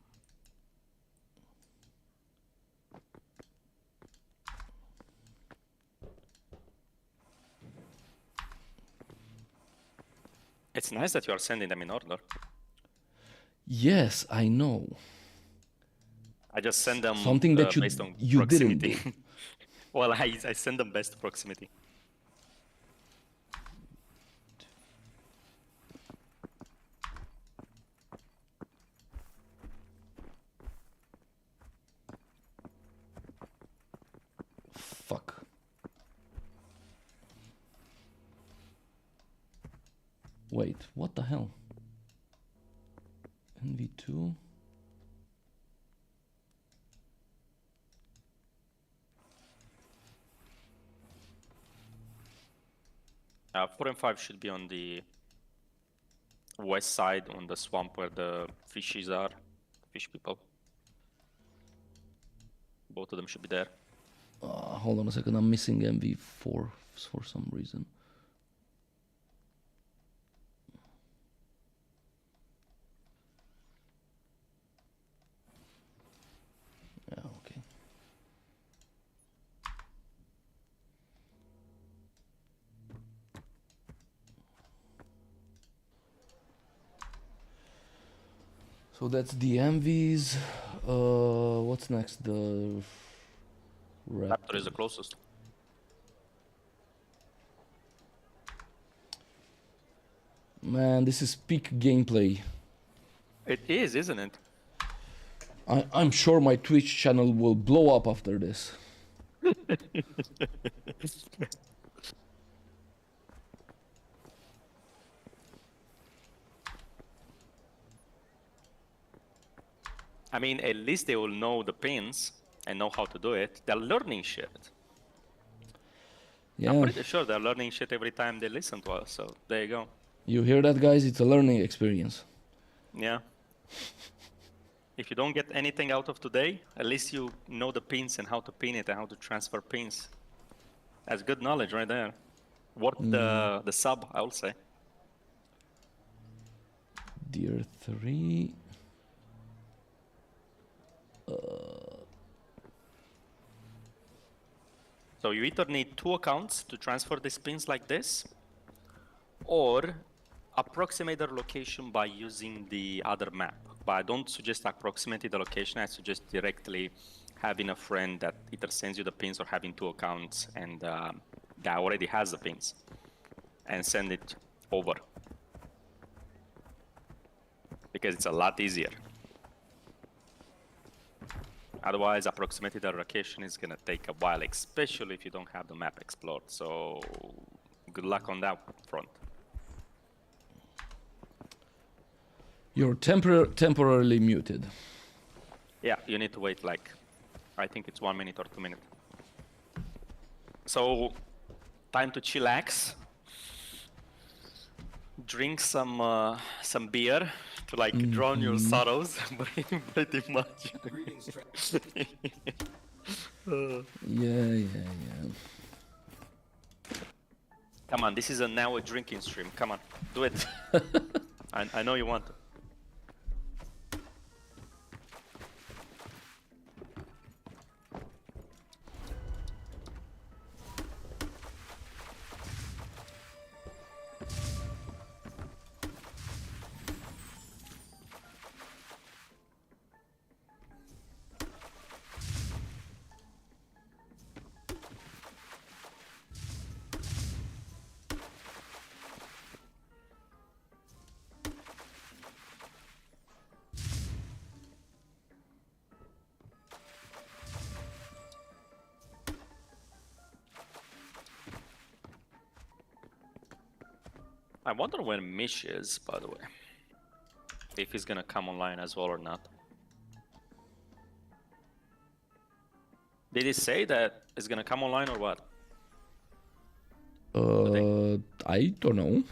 It's nice that you are sending them in order. Yes, I know. I just send them Something that based on you didn't proximity. do. Well, I send them based proximity. Fuck. Wait, what the hell? NV2? Uh, 4 and 5 should be on the west side, on the swamp where the fishes are, fish people. Both of them should be there. Hold on a second, I'm missing MV4 for some reason. Yeah, okay. So that's the MVs. What's next? The Raptor is the closest. Man, this is peak gameplay. It is, isn't it? I'm sure my Twitch channel will blow up after this. I mean, at least they will know the pins and know how to do it. They're learning shit. I'm Yeah, pretty sure they're learning shit every time they listen to us, so there you go. you hear that, guys? It's a learning experience. Yeah. If you don't get anything out of today, at least you know the pins and how to pin it and how to transfer pins. That's good knowledge right there. Worth the sub, I will say. Deer 3. So you either need 2 accounts to transfer these pins like this, or approximate their location by using the other map. But I don't suggest approximating the location, I suggest directly having a friend that either sends you the pins or having two accounts and that already has the pins and send it over. Because it's a lot easier. Otherwise, approximating the location is gonna take a while, especially if you don't have the map explored. So, good luck on that front. You're temporarily muted. Yeah, you need to wait like, I think it's 1 minute or 2 minutes. So, time to chillax. Drink some beer to like drown your sorrows, pretty much. Yeah. Come on, this is now a drinking stream. Come on, do it. I know you want to. I wonder when Mish is, by the way. If he's gonna come online as well or not. Did he say that it's gonna come online or what? I don't know.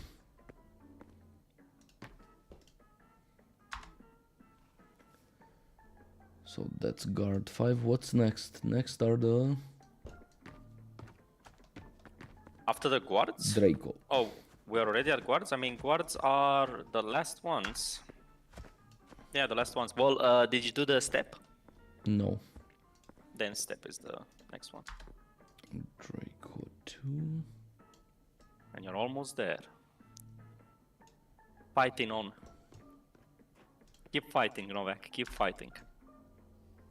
So that's guard 5. What's next? Next are the After the guards? Draco. Oh, we're already at guards? I mean, guards are the last ones. Yeah, the last ones. Well, did you do the step? No. Then step is the next one. Draco 2. And you're almost there. Fighting on. Keep fighting, Novak. Keep fighting.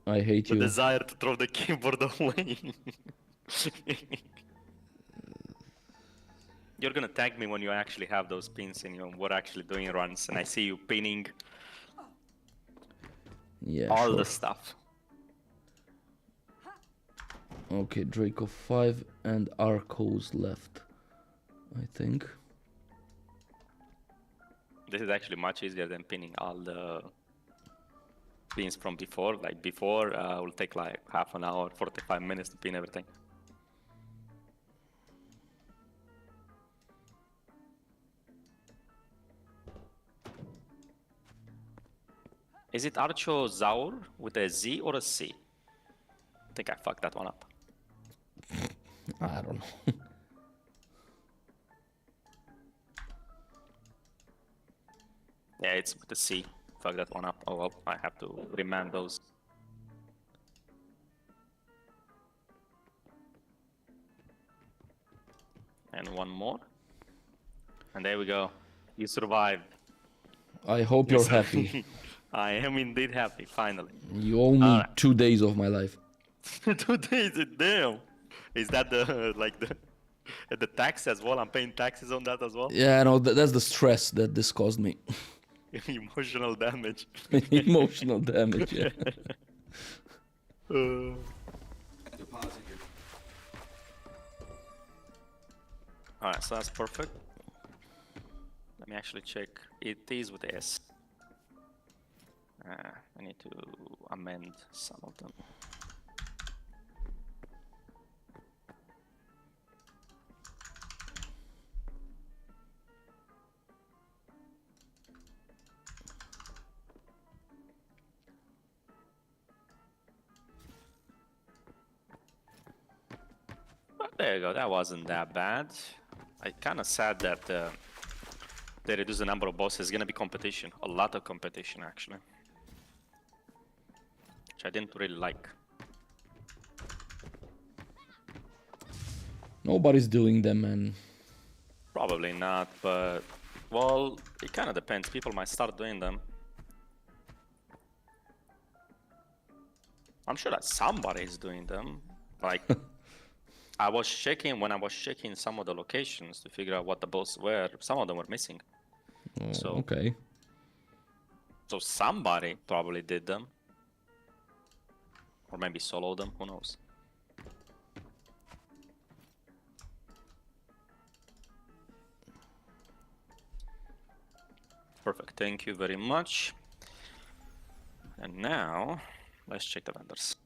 I hate The you. desire to throw the keyboard away. You're gonna tag me when you actually have those pins and we're actually doing runs and I see you pinning Yeah, all sure. the stuff. Okay, Draco 5 and Arcos left, I think. This is actually much easier than pinning all the pins from before. Like before, it will take like half an hour, 45 minutes to pin everything. Is it Archo Zaur with a Z or a C? I think I fucked that one up. I don't know. Yeah, it's with a C. Fuck that one up. Oh well, I have to remand those. And one more. And there we go. You survived. I hope you're happy. I am indeed happy, finally. You owe me 2 days of my life. 2 days, damn. Is that the like the tax as well? I'm paying taxes on that as well. Yeah, no, that's the stress that this caused me. Emotional damage. Emotional damage, yeah. Deposit your Alright, so that's perfect. Let me actually check. It is with S. I need to amend some of them. But there you go, that wasn't that bad. I kind of sad that they reduce the number of bosses. It's gonna be competition, a lot of competition actually. Which I didn't really like. Nobody's doing them, man. Probably not, but well, it kind of depends. People might start doing them. I'm sure that somebody is doing them. Like, I was checking some of the locations to figure out what the boss were. Some of them were missing. Oh, So, okay. so somebody probably did them. Or maybe soloed them, who knows. Perfect, thank you very much. And now, let's check the vendors.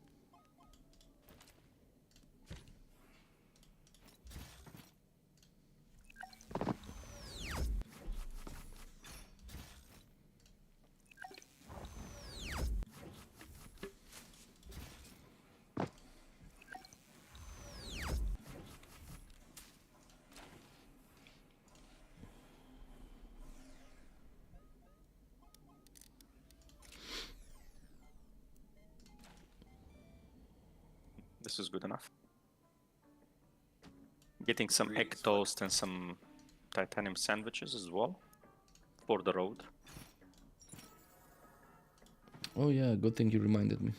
This is good enough. Getting some egg toast and some titanium sandwiches as well for the road. Oh yeah, good thing you reminded me.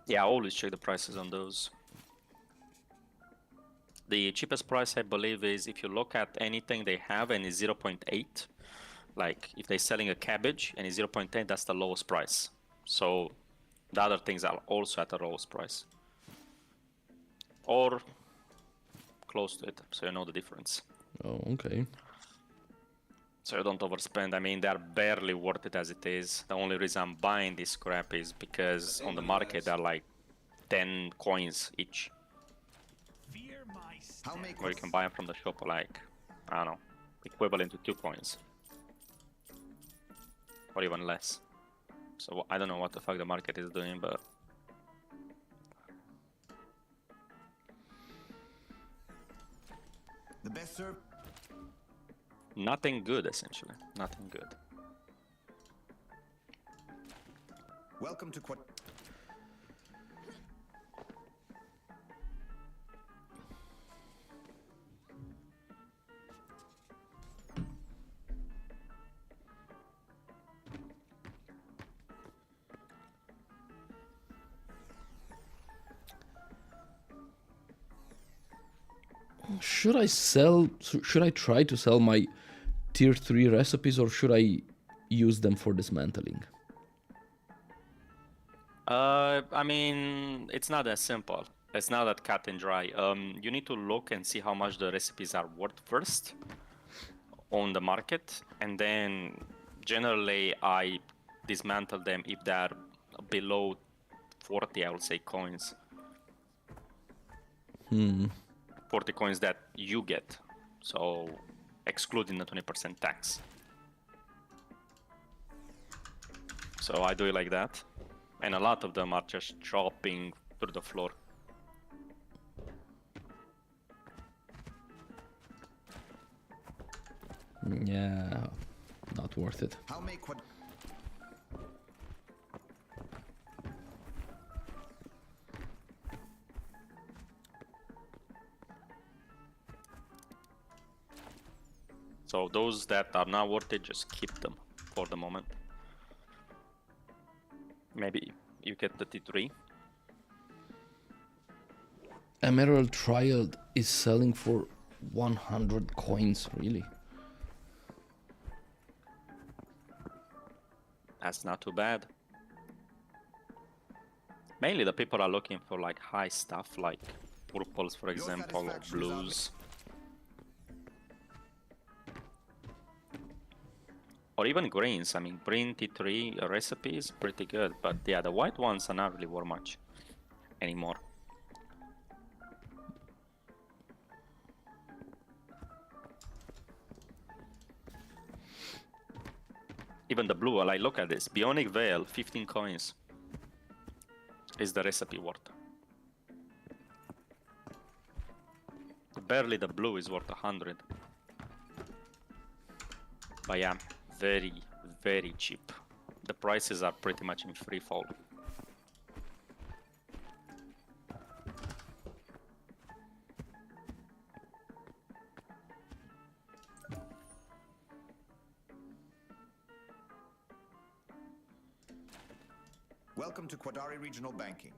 Yeah, I always check the prices on those. The cheapest price, I believe, is if you look at anything they have and it's 0.8. Like if they're selling a cabbage and it's 0.8, that's the lowest price. So the other things are also at the lowest price. Or close to it, so you know the difference. Oh, okay. So you don't overspend. I mean, they're barely worth it as it is. The only reason I'm buying this crap is because on the market they're like 10 coins each. Fear my I'll make Or you can buy them from the shop for like, I don't know, equivalent to 2 coins. Or even less. So I don't know what the fuck the market is doing, but... the best serve. Nothing good, essentially. Nothing good. Welcome to Quad. Should I sell? Should I try to sell my tier 3 recipes, or should I use them for dismantling? I mean, it's not that simple. It's not that cut and dry. You need to look and see how much the recipes are worth first on the market, and then generally I dismantle them if they're below 40, I would say, coins. 40 coins that you get, so excluding the 20% tax. So I do it like that, and a lot of them are just dropping through the floor. Yeah, not worth it. I'll make what. So those that are not worth it, just keep them for the moment. Maybe you get the T3. Emerald Trial is selling for 100 coins, really? That's not too bad. Mainly the people are looking for like high stuff, like purples, for example, or satisfaction is blues. Or even greens. I mean, green T3 recipe is pretty good, but yeah, the white ones are not really worth much anymore. Even the blue, like look at this, Bionic Veil, 15 coins is the recipe worth. Barely the blue is worth 100. But yeah, very, very cheap. The prices are pretty much in free fall. Welcome to Quadari Regional Banking.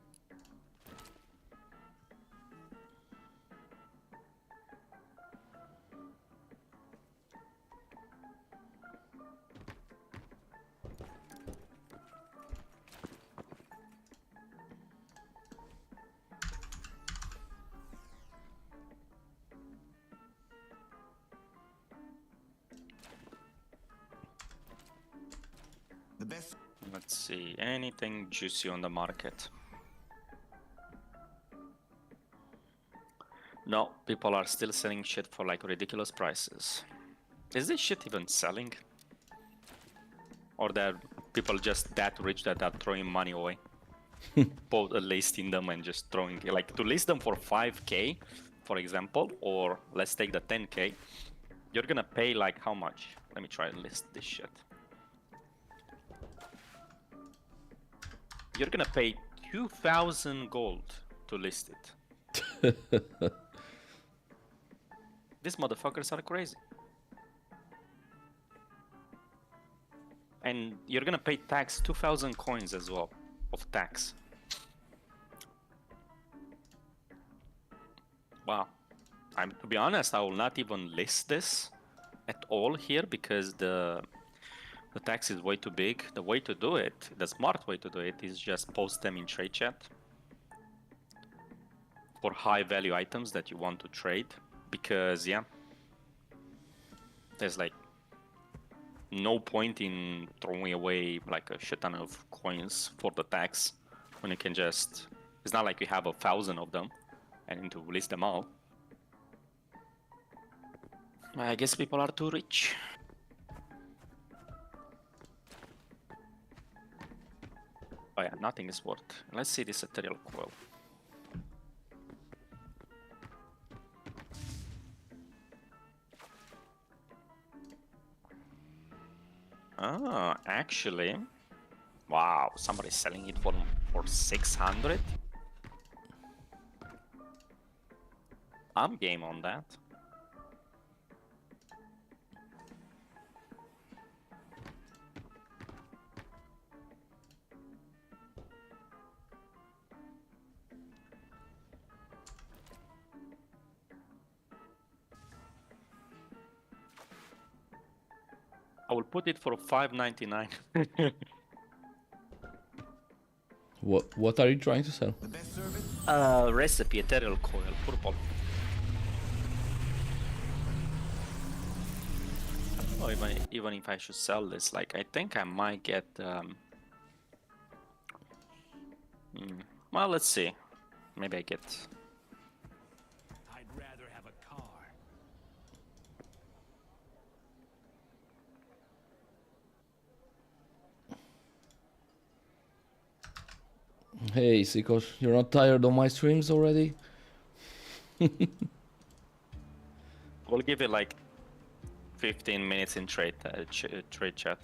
The best. Let's see, anything juicy on the market? No, people are still selling shit for like ridiculous prices. Is this shit even selling? Or that people just that rich that are throwing money away? Both listing them and just throwing, like to list them for 5k, for example, or let's take the 10k, you're gonna pay like how much? Let me try and list this shit. You're gonna pay 2,000 gold to list it. These motherfuckers are crazy. And you're gonna pay tax, 2,000 coins as well, of tax. Wow. To be honest, I will not even list this at all here because the tax is way too big. The way to do it, the smart way to do it, is just post them in trade chat for high value items that you want to trade. Because yeah, there's like no point in throwing away like a shit ton of coins for the tax when you can just, it's not like you have 1,000 of them and need to list them all. I guess people are too rich. Oh yeah, nothing is worth. Let's see this ethereal coil. Ah, actually, wow, somebody's selling it for 600. I'm game on that. I will put it for 5.99. What are you trying to sell? The best service. Recipe ethereal coil, purple. I don't know even if I should sell this. Like, I think I might get. Well, let's see. Maybe I get. I'd rather have a car. Hey, Sikos, you're not tired of my streams already? We'll give it like 15 minutes in trade trade chat.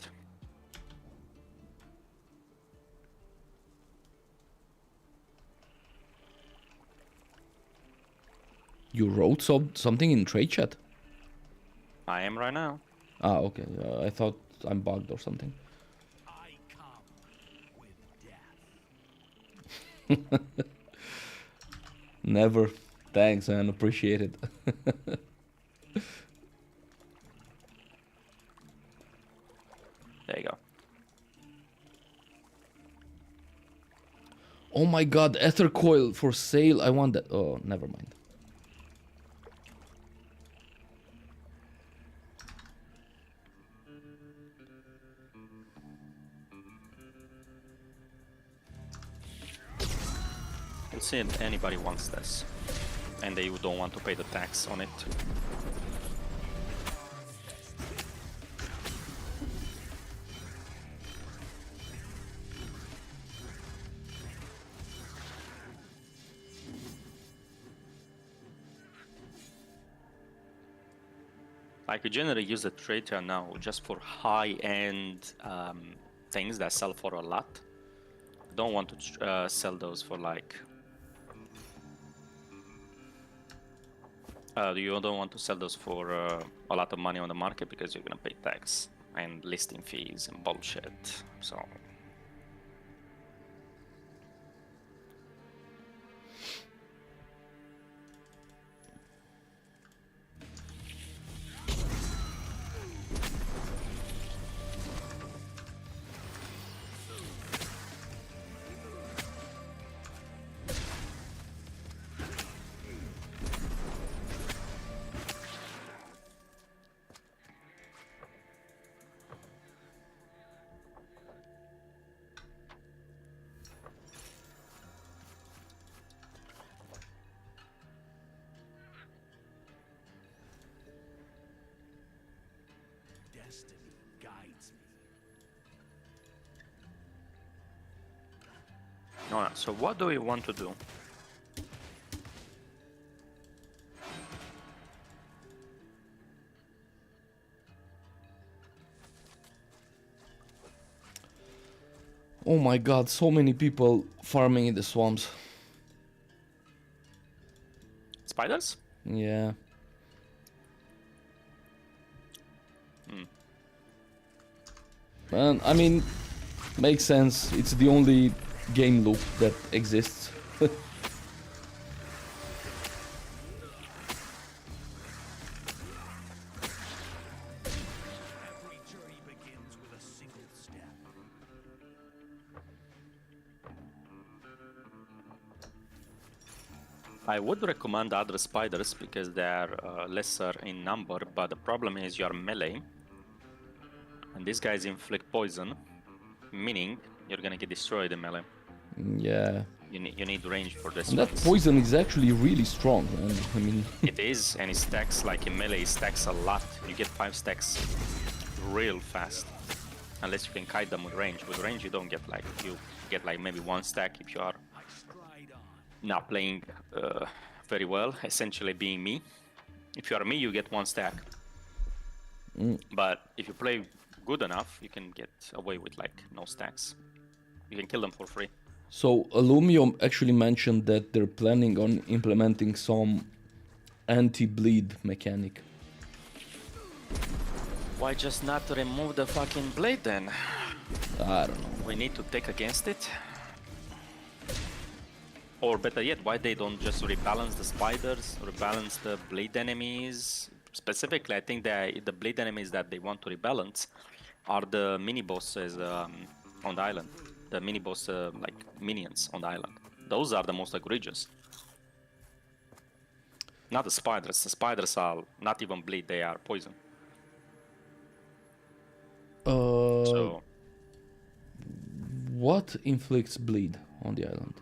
You wrote something in trade chat? I am right now. Ah, okay. I thought I'm bugged or something. I come with death. Never. Thanks, man. Appreciate it. There you go. Oh my god, ether coil for sale. I want that. Oh, never mind. We'll see if anybody wants this. And they don't want to pay the tax on it. I could generally use the trader now just for high-end things that sell for a lot. I don't want to sell those for like... you don't want to sell those for a lot of money on the market because you're gonna pay tax and listing fees and bullshit. So Destiny guides me. Alright, so what do we want to do? Oh my god, so many people farming in the swamps. Spiders? Yeah. And I mean, makes sense. It's the only game loop that exists. Every journey begins with a single step. I would recommend other spiders because they're lesser in number, but the problem is you're melee. And these guys inflict poison, meaning you're gonna get destroyed in melee. Yeah. You need range for this. And that ones. poison is actually really strong, man. I mean, It is, and it stacks like in melee, it stacks a lot. You get 5 stacks real fast. Unless you can kite them with range. With range you don't get like, you get like maybe 1 stack if you are I stride on. not playing very well, essentially being me. If you are me, you get 1 stack. But if you play good enough, you can get away with like no stacks. You can kill them for free. so Illumio actually mentioned that they're planning on implementing some anti-bleed mechanic. Why just not remove the fucking blade then? I don't know. We need to take against it? Or better yet, why they don't just rebalance the spiders, rebalance the blade enemies? Specifically, I think that the blade enemies that they want to rebalance are the mini-bosses on the island. The mini-boss, like, minions on the island. Those are the most egregious. Not the spiders. The spiders are not even bleed, they are poison. So, What inflicts bleed on the island?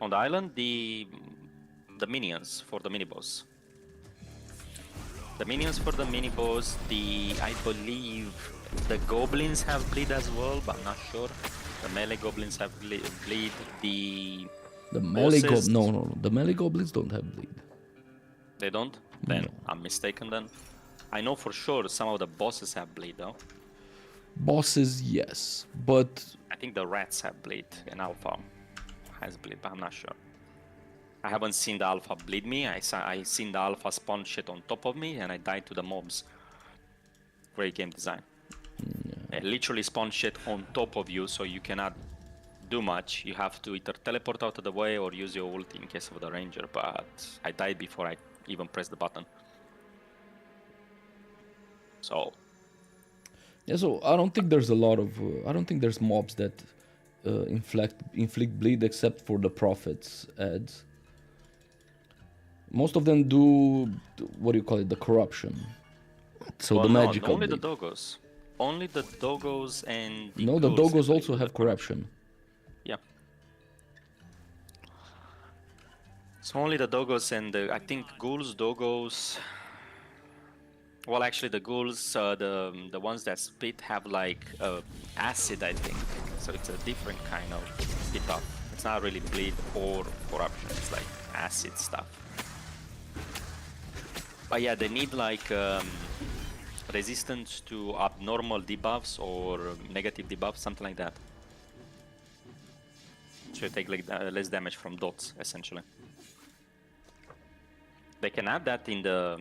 on the island, the minions for the mini-boss. The minions for the mini-boss, I believe the goblins have bleed as well, but I'm not sure. The melee goblins have bleed. The melee Bosses- no. The melee goblins don't have bleed. They don't? Then I'm mistaken then. I know for sure some of the bosses have bleed though. Bosses, yes, but I think the rats have bleed and alpha has bleed, but I'm not sure. I haven't seen the alpha bleed me. I seen the alpha spawn shit on top of me and I died to the mobs. Great game design. They literally spawn shit on top of you, so you cannot do much. You have to either teleport out of the way or use your ulti in case of the ranger, but I died before I even pressed the button. So, yeah. So I don't think there's a lot of. I don't think there's mobs that inflict bleed except for the prophets ads. Most of them do what do you call it? The corruption. So well, the no, magical only the bleed. doggos. Only the doggos and the No, the ghouls doggos bleed also with have the corruption. Yeah. So only the doggos and I think ghouls, doggos. Well, actually, the ghouls, the ones that split have like acid, I think. So it's a different kind of debuff. It's not really bleed or corruption. It's like acid stuff. But yeah, they need like resistance to abnormal debuffs or negative debuffs, something like that. So you take like less damage from dots, essentially. They can add that in the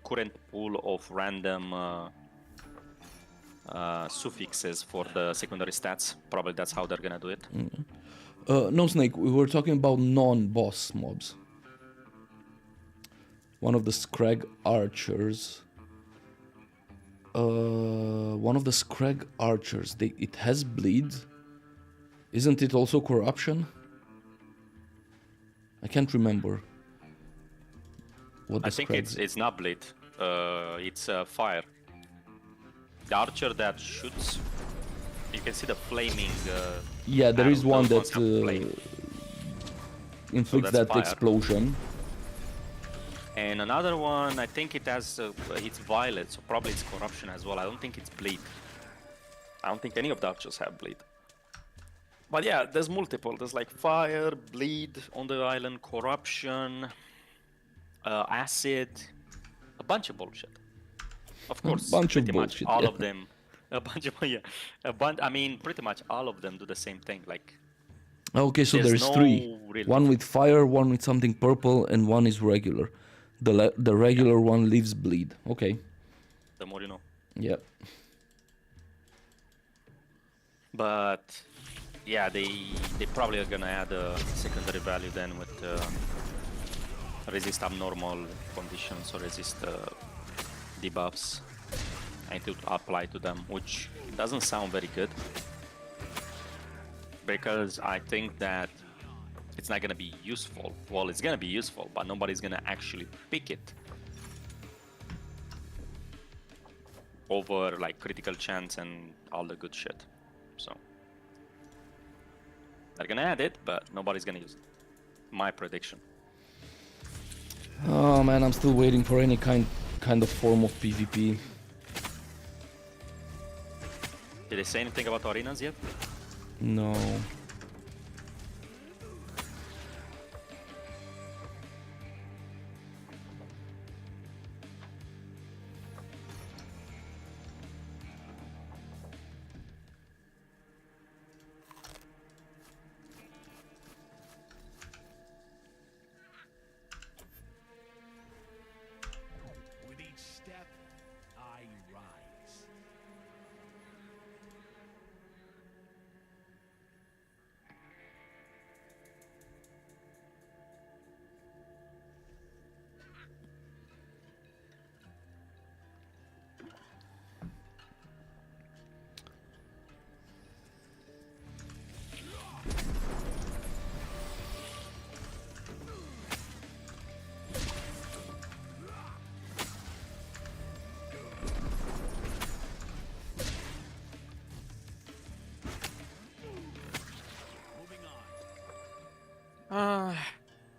current pool of random suffixes for the secondary stats. Probably that's how they're gonna do it. No, Snake. We were talking about non-boss mobs. One of the Scrag archers. One of the Scrag archers. It has bleed. Isn't it also corruption? I can't remember. What the I think Scrags- it's not bleed. It's fire. The archer that shoots. You can see the flaming. Yeah, there is arrow. one Those that ones have flame. inflicts that's that fire. explosion. And another one, I think it has, it's violet, so probably it's corruption as well. I don't think it's bleed. I don't think any of the archers have bleed. But yeah, there's multiple. There's like fire, bleed on the island, corruption, acid, a bunch of bullshit. Of course, bunch of pretty much bullshit, all yeah. of them. A bunch of yeah, a bunch. I mean, pretty much all of them do the same thing. Like Okay, so there's there's no three. real One with fire, one with something purple, and one is regular. The regular one leaves bleed. Okay. the more you know. Yeah. But yeah, they probably are gonna add a secondary value then with resist abnormal conditions or resist debuffs and to apply to them, which doesn't sound very good because I think that it's not gonna be useful. Well, it's gonna be useful, but nobody's gonna actually pick it over like critical chance and all the good shit. So they're gonna add it, but nobody's gonna use it. My prediction. Oh man, I'm still waiting for any kind of form of PvP. Did they say anything about arenas yet? No. With each step, I rise. Moving on.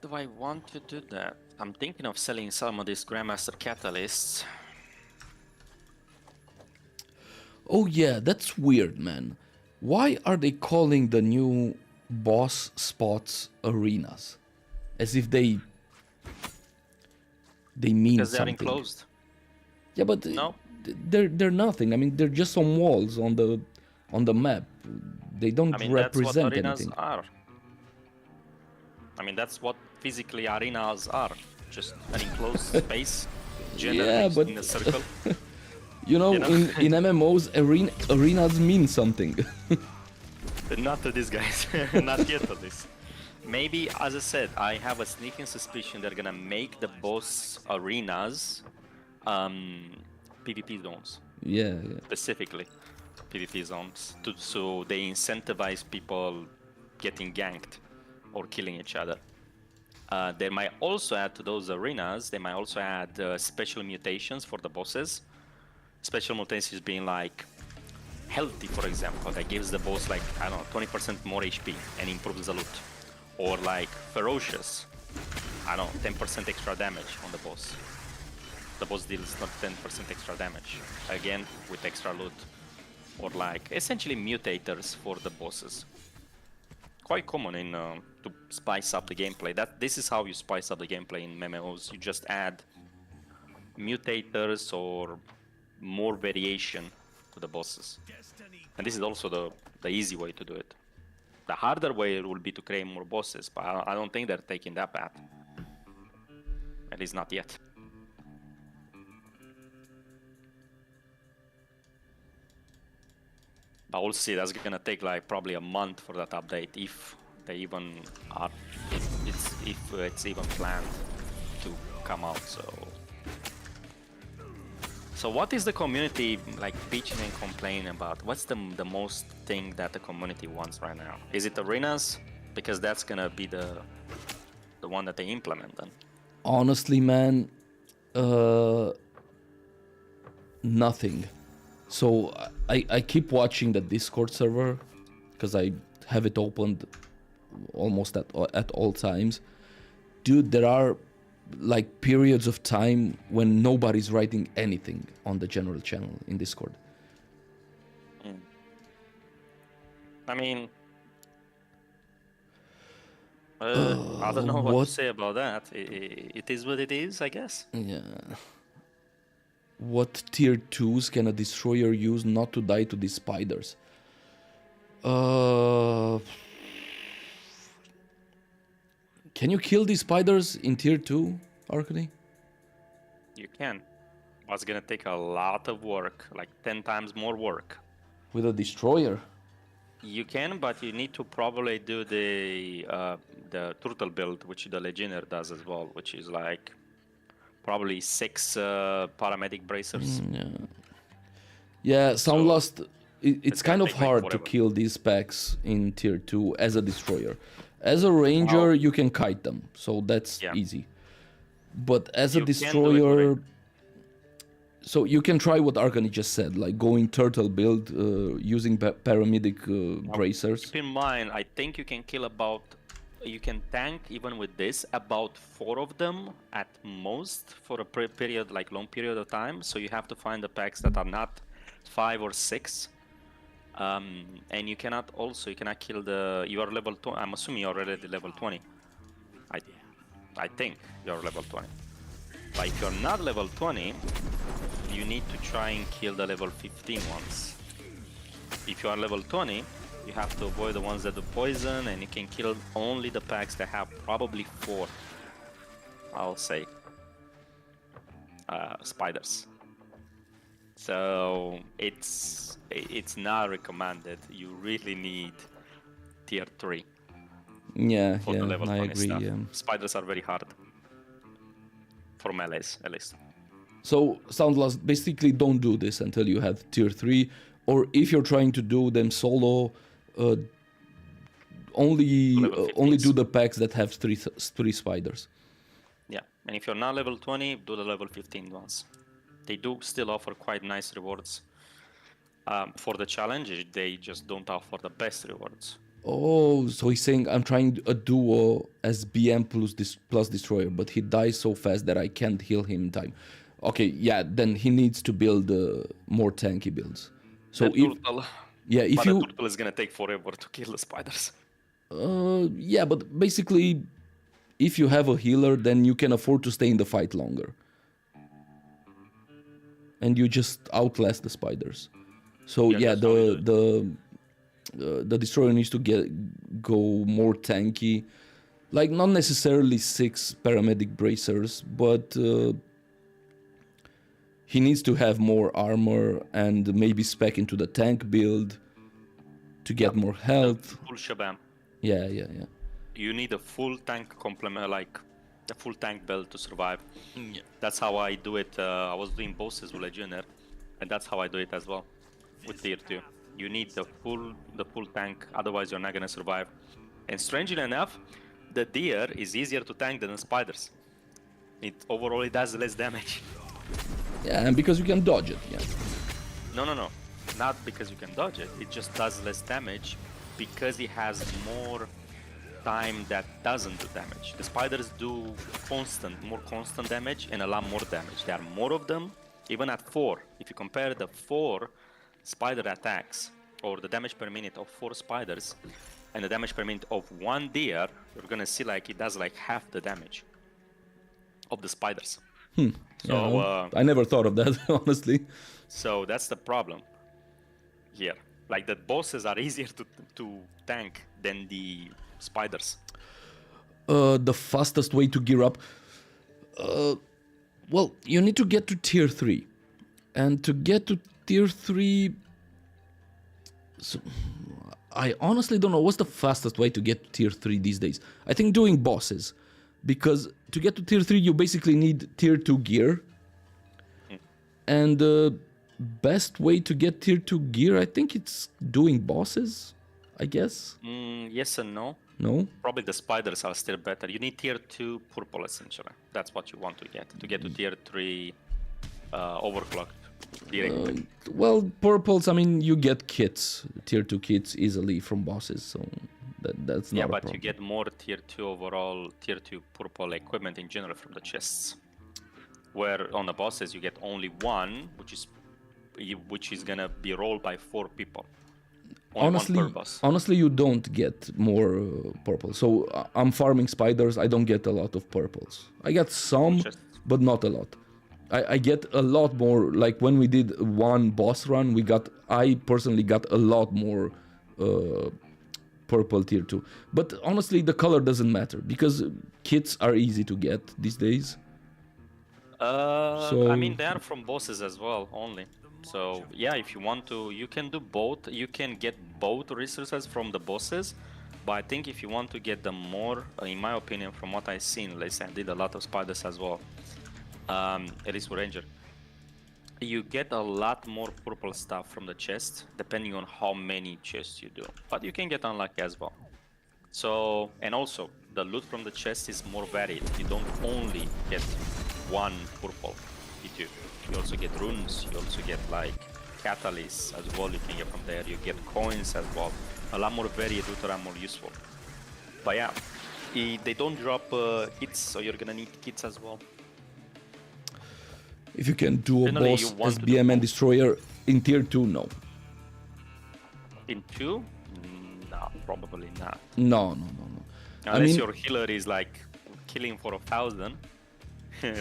Do I want to do that? I'm thinking of selling some of these Grandmaster Catalysts. Oh yeah, that's weird, man. Why are they calling the new boss spots arenas? As if they mean Because they are something. enclosed. Yeah, but No. they're nothing. I mean, they're just some walls on the map. They don't I mean, that's what represent arenas anything. are. I mean, that's what physically arenas are. Just an enclosed space, generally but- in a circle. You know, You know? in MMOs, arenas mean something. But not to these guys. Not yet to this. Maybe, as I said, I have a sneaking suspicion they're gonna make the boss arenas PvP zones. Yeah. Specifically PvP zones, so they incentivize people getting ganked or killing each other. They might also add to those arenas, they might also add special mutations for the bosses. Special mutations being like healthy, for example, that gives the boss like, I don't know, 20% more HP and improves the loot. Or like ferocious, I don't know, 10% extra damage on the boss. The boss deals not 10% extra damage, again with extra loot. Or like essentially mutators for the bosses. Quite common in to spice up the gameplay. This is how you spice up the gameplay in MMOs. You just add mutators or more variation to the bosses. And this is also the easy way to do it. The harder way will be to create more bosses, but I don't think they're taking that path. At least not yet. But we'll see. That's gonna take like probably a month for that update, if they even are, if it's even planned to come out. So what is the community like bitching and complaining about? What's the most thing that the community wants right now? Is it arenas? Because that's gonna be the one that they implement then. Honestly, man, nothing. So I keep watching the Discord server because I have it opened almost at all times. Dude, there are like periods of time when nobody's writing anything on the general channel in Discord. I mean, I don't know what what- to say about that. It is what it is, I guess. Yeah. What tier 2s can a destroyer use not to die to these spiders? Can you kill these spiders in tier 2, Arcany? You can. But it's gonna take a lot of work, like 10 times more work. With a destroyer? You can, but you need to probably do the turtle build, which the legionnaire does as well, which is like probably 6 paramedic bracers. Yeah, Soundlust, it's it's kind gonna of take, like, hard to forever. kill these packs in tier 2 as a destroyer. As a ranger, you can kite them, so that's Yeah. easy. But as a You can do it with destroyer... So you can try what Arcany just said, like going turtle build, using paramedic bracers. Keep in mind, I think you can kill about, you can tank even with this, about 4 of them at most for a period, like long period of time. So you have to find the packs that are not 5 or 6. And you cannot kill you are level 20, I'm assuming you're already level 20. I think you're level 20. But if you're not level 20, you need to try and kill the level 15 ones. If you are level 20, you have to avoid the ones that do poison, and you can kill only the packs that have probably 4, I'll say, spiders. So it's not recommended. You really need tier 3 Yeah, for the level I 20 agree. stuff. Yeah. Spiders are very hard. For melees, at least. So, Soundlust, basically don't do this until you have tier 3, or if you're trying to do them solo, only Level only 15s. do the packs that have three spiders. Yeah, and if you're not level 20, do the level 15 ones. They do still offer quite nice rewards. For the challenge, they just don't offer the best rewards. Oh, so he's saying I'm trying a duo as BM plus destroyer, but he dies so fast that I can't heal him in time. Okay, yeah, then he needs to build more tanky builds. So The if turtle, if but you the turtle is gonna take forever to kill the spiders. yeah, but basically, if you have a healer, then you can afford to stay in the fight longer, and you just outlast the spiders. So Yeah, yeah, that's how you do the destroyer needs to go more tanky, like not necessarily 6 paramedic bracers, but he needs to have more armor and maybe spec into the tank build to get more health. Full shabam. Yeah. You need a full tank complement, like a full tank build to survive. Yeah. That's how I do it. I was doing bosses with Legionnaire, and that's how I do it as well with tier 2. You need the full tank, otherwise you're not gonna survive. And strangely enough, the deer is easier to tank than the spiders. It overall does less damage. Yeah, and because you can dodge it. Yeah. No, not because you can dodge it. It just does less damage because it has more time that doesn't do damage. The spiders do more constant damage and a lot more damage. There are more of them, even at 4. If you compare the 4 spider attacks, or the damage per minute of 4 spiders, and the damage per minute of 1 deer, you're gonna see like it does like half the damage of the spiders. So I never thought of that, honestly. so that's the problem here. Like the bosses are easier to tank than the spiders. The fastest way to gear up. Well, you need to get to tier 3. And to get to tier 3... So, I honestly don't know what's the fastest way to get to tier 3 these days. I think doing bosses. Because to get to tier 3, you basically need tier 2 gear. And the best way to get tier 2 gear, I think it's doing bosses, I guess. Yes and no. No? Probably the spiders are still better. You need tier 2 purple essentially. That's what you want to get. To get to tier 3 overclocked directly. Well, purples, I mean, you get kits, tier 2 kits easily from bosses, so That's Yeah, not a but problem. you get more tier 2 overall, tier 2 purple equipment in general from the chests. Where on the bosses you get only one, which is gonna be rolled by 4 people. Only one per boss. Honestly, you don't get more purple. So I'm farming spiders. I don't get a lot of purples. I get some, Just- but not a lot. I get a lot more. Like when we did one boss run, I personally got a lot more purple tier 2. But honestly, the color doesn't matter because kits are easy to get these days. I mean, they are from bosses as well, only. So, yeah, if you want to, you can do both. You can get both resources from the bosses. But I think if you want to get them more, in my opinion, from what I've seen, let's say I did a lot of spiders as well. It is Ranger. You get a lot more purple stuff from the chest, depending on how many chests you do. But you can get unlucky as well. So, and also, the loot from the chest is more varied. You don't only get one purple, you do. You also get runes, you also get like catalysts as well, you can get from there. You get coins as well. A lot more varied loot are more useful. But yeah, they don't drop kits, so you're gonna need kits as well. If you can do a Generally, boss you want as to do BM and both. Destroyer in tier 2, no. In 2? No, probably not. No. Unless your healer is like killing for 1,000,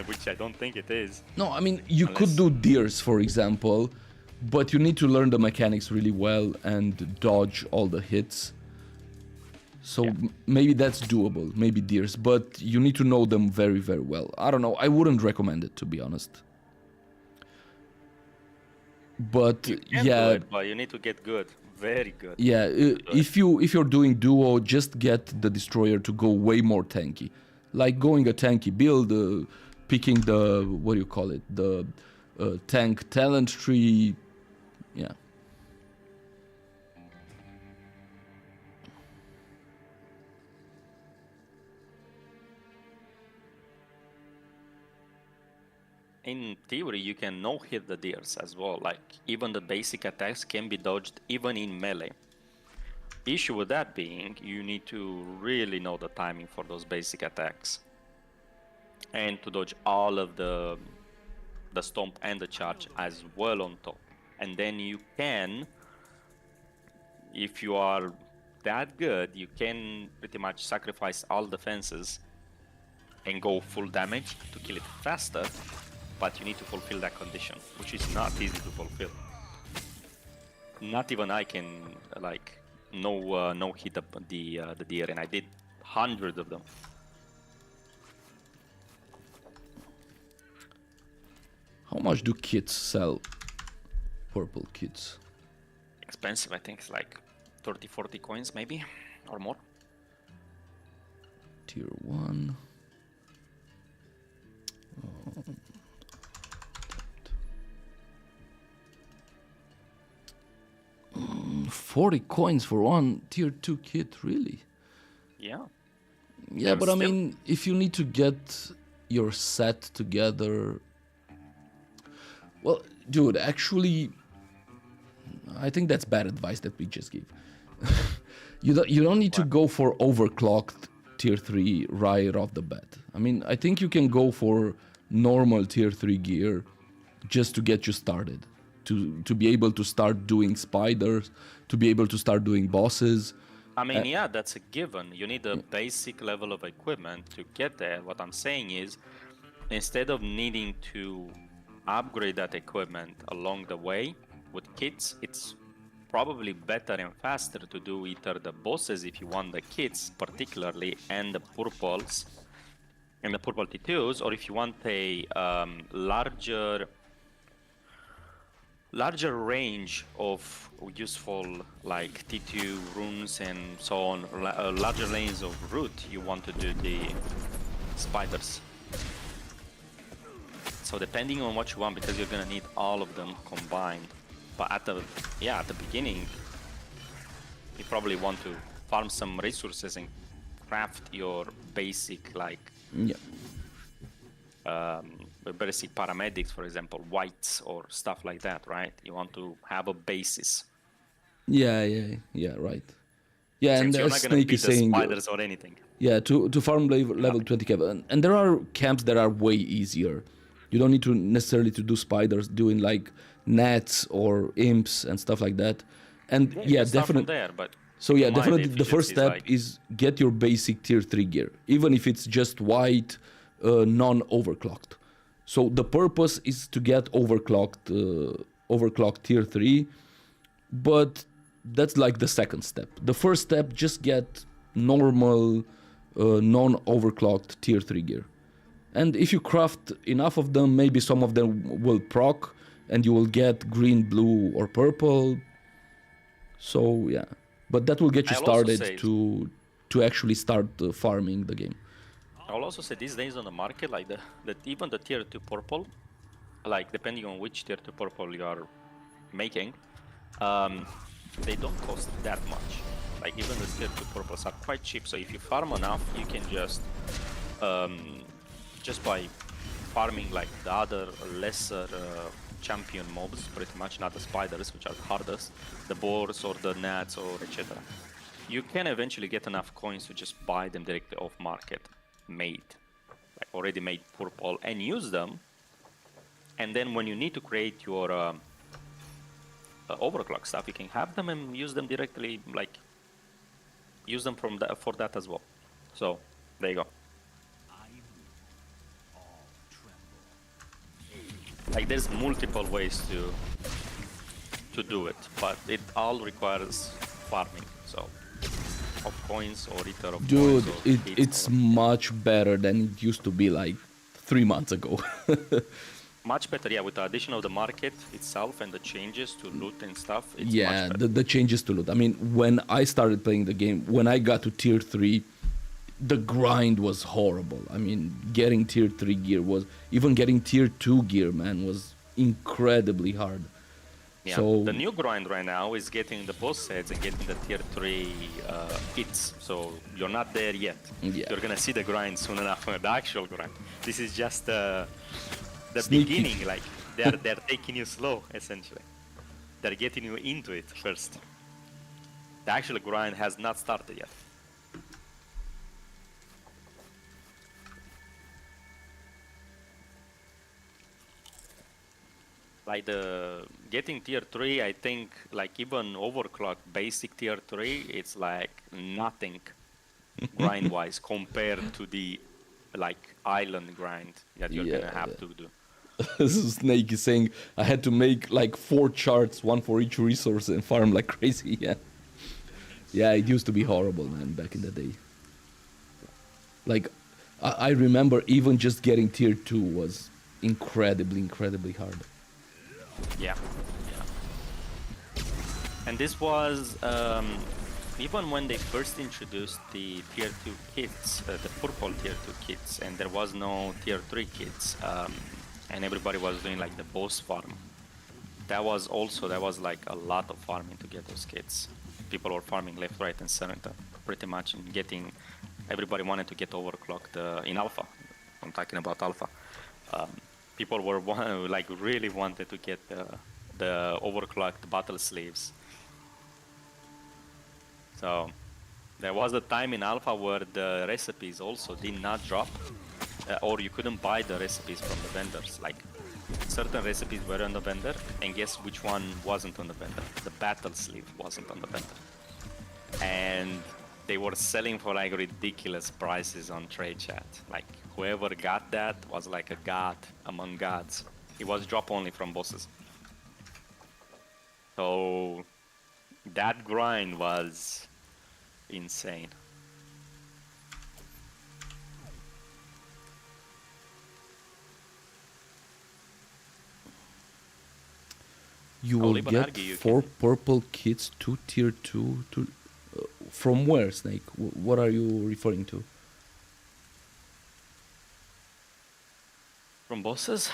which I don't think it is. No, I mean, you could do Deers, for example, but you need to learn the mechanics really well and dodge all the hits. So maybe that's doable, maybe Deers, but you need to know them very, very well. I don't know, I wouldn't recommend it, to be honest. But You can do it, but you need to get good. Very good. yeah, if you're doing duo, just get the Destroyer to go way more tanky. Like going a tanky build, picking the, what do you call it, the tank talent tree, yeah. In theory, you can no-hit the deers as well. Like, even the basic attacks can be dodged even in melee. Issue with that being, you need to really know the timing for those basic attacks. And to dodge all of the stomp and the charge as well on top. And then you can, if you are that good, you can pretty much sacrifice all defenses and go full damage to kill it faster. But you need to fulfill that condition, which is not easy to fulfill. Not even I can like no hit up the deer, and I did hundreds of them. How much do kits sell? Purple kits. Expensive, I think it's like 30-40 coins maybe, or more. Tier 1. 40 coins for one tier 2 kit, really? Yeah. Yeah, And but I still- mean, if you need to get your set together... Well, dude, actually, I think that's bad advice that we just gave. You don't need to go for overclocked tier 3 right off the bat. I mean, I think you can go for normal tier 3 gear just to get you started. To be able to start doing spiders, to be able to start doing bosses. I mean, yeah, that's a given. You need a basic level of equipment to get there. What I'm saying is, instead of needing to upgrade that equipment along the way with kits, it's probably better and faster to do either the bosses if you want the kits particularly, and the purples and the purple T2s, or if you want a larger range of useful like T2 runes and so on, larger lanes of route, you want to do the spiders. So depending on what you want, because you're gonna need all of them combined. But at the beginning, you probably want to farm some resources and craft your basic like basic paramedics, for example, whites or stuff like that, right? You want to have a basis. Yeah, right. Yeah, Since and you're as not gonna Snake beat is the saying, spiders or anything. yeah, to farm level 20 cap, and there are camps that are way easier. You don't need to necessarily to do spiders, doing like gnats or imps and stuff like that. And Yeah, yeah, you start from definitely. there, but So keep yeah, in mind definitely the first efficiency step is get your basic tier 3 gear, even if it's just white, non-overclocked. So the purpose is to get overclocked tier 3, but that's like the second step. The first step, just get normal, non-overclocked tier 3 gear. And if you craft enough of them, maybe some of them will proc, and you will get green, blue, or purple. So yeah, but that will get you I'll also started say- to actually start farming the game. I'll also say these days on the market, like even the tier 2 purple, like depending on which tier 2 purple you are making, they don't cost that much. Like even the tier 2 purples are quite cheap. So if you farm enough, you can just by farming like the other lesser champion mobs, pretty much, not the spiders, which are the hardest, the boars or the gnats or etc. You can eventually get enough coins to just buy them directly off market, made, like already made purple, and use them. And then when you need to create your overclock stuff, you can have them and use them directly, like use them from for that as well. So there you go. Like there's multiple ways to do it, but it all requires farming. So of coins or ether of Dude, coins or bits it's or- much better than it used to be like 3 months ago. much better, yeah, with the addition of the market itself and the changes to loot and stuff. It's Yeah, much better. the changes to loot. I mean, when I started playing the game, when I got to tier 3, the grind was horrible. I mean, getting tier 3 gear was, even getting tier 2 gear, man, was incredibly hard. Yeah, So the new grind right now is getting the boss sets and getting the tier 3 kits. So you're not there yet. Yeah. You're gonna see the grind soon enough, the actual grind. This is just the Sneaky. beginning. Like they're taking you slow, essentially. They're getting you into it first. The actual grind has not started yet. Like the getting tier 3, I think like even overclock basic tier 3, it's like nothing grind wise compared to the like island grind that you're gonna have to do. Snake is saying I had to make like 4 charts, one for each resource, and farm like crazy. Yeah, yeah, it used to be horrible, man, back in the day. Like, I remember even just getting tier 2 was incredibly hard. Yeah, yeah. And this was even when they first introduced the tier 2 kits, the purple tier 2 kits, and there was no tier 3 kits, and everybody was doing like the boss farm. That was like a lot of farming to get those kits. People were farming left, right, and center, pretty much, and getting. Everybody wanted to get overclocked in alpha. I'm talking about alpha. People were like really wanted to get the overclocked battle sleeves. So there was a time in alpha where the recipes also did not drop, or you couldn't buy the recipes from the vendors. Like certain recipes were on the vendor, and guess which one wasn't on the vendor? The battle sleeve wasn't on the vendor, and they were selling for like ridiculous prices on trade chat. Like whoever got that was like a god among gods. It was drop only from bosses. So that grind was insane. You I'll will even get argue you 4 can- purple kits to tier 2 to from where, Snake? What are you referring to? From bosses?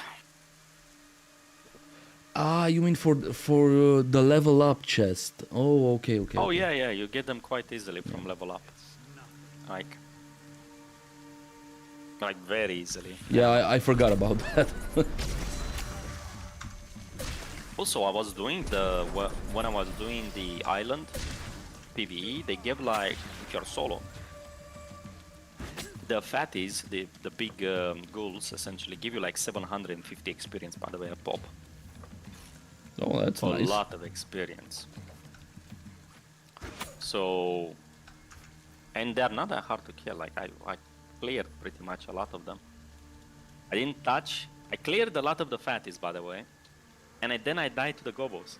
Ah, you mean for the level up chest? Oh, okay. Oh okay. yeah, you get them quite easily from level up. Like very easily. Yeah, I forgot about that. Also, I was doing when I was doing the island, PvE, they give like, if you're solo, the fatties, the big ghouls, essentially give you like 750 experience, by the way, a pop. Oh, that's A nice. lot of experience. So, and they're not that hard to kill. Like I cleared pretty much a lot of them. I didn't touch. I cleared a lot of the fatties, by the way, and then I died to the gobos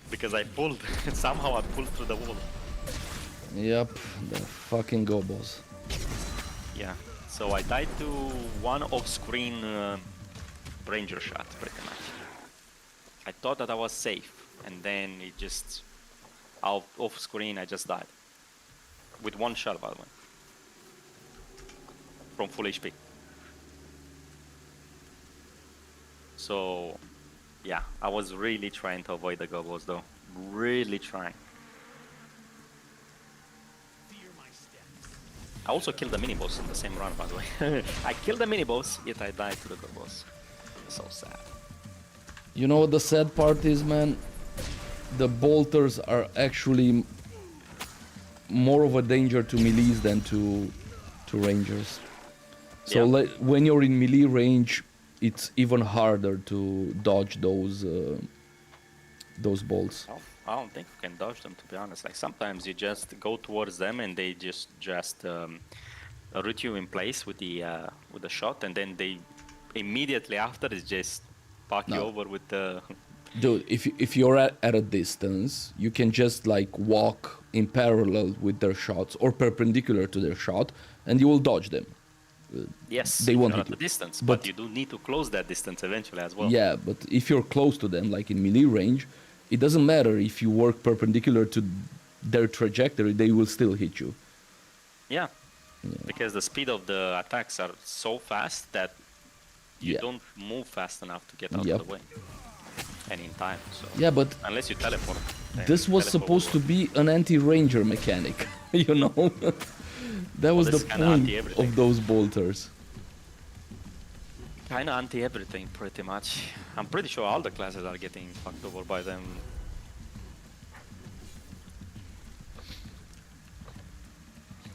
because I pulled. Somehow I pulled through the wall. Yep, the fucking gobos. Yeah. So I died to one off-screen ranger shot, pretty much. I thought that I was safe, and then it just off-screen. I just died with one shot, by the way, from full HP. So, yeah, I was really trying to avoid the gobos, though. Really trying. I also killed the mini-boss in the same run, by the way. I killed the mini-boss, yet I died to the gobos. So sad. You know what the sad part is, man? The bolters are actually more of a danger to melees than to rangers. So Yeah. when you're in melee range, it's even harder to dodge those bolts. I don't think you can dodge them, to be honest. Like sometimes you just go towards them and they just root you in place with the shot, and then they immediately after is just fuck you No. over with the. Dude, if you're at a distance, you can just like walk in parallel with their shots or perpendicular to their shot, and you will dodge them. Yes, They if won't you're hit at the you. distance, But- but you do need to close that distance eventually as well. Yeah, but if you're close to them, like in melee range, it doesn't matter if you work perpendicular to their trajectory, they will still hit you. Yeah, because the speed of the attacks are so fast that you Yeah. don't move fast enough to get out Yep. of the way. And in time, so Yeah, but unless you teleport. then this was teleport supposed to will work. be an anti-ranger mechanic, you know? That was this the is kinda point anti-everything. of those bolters. Kinda anti-everything, pretty much. I'm pretty sure all the classes are getting fucked over by them.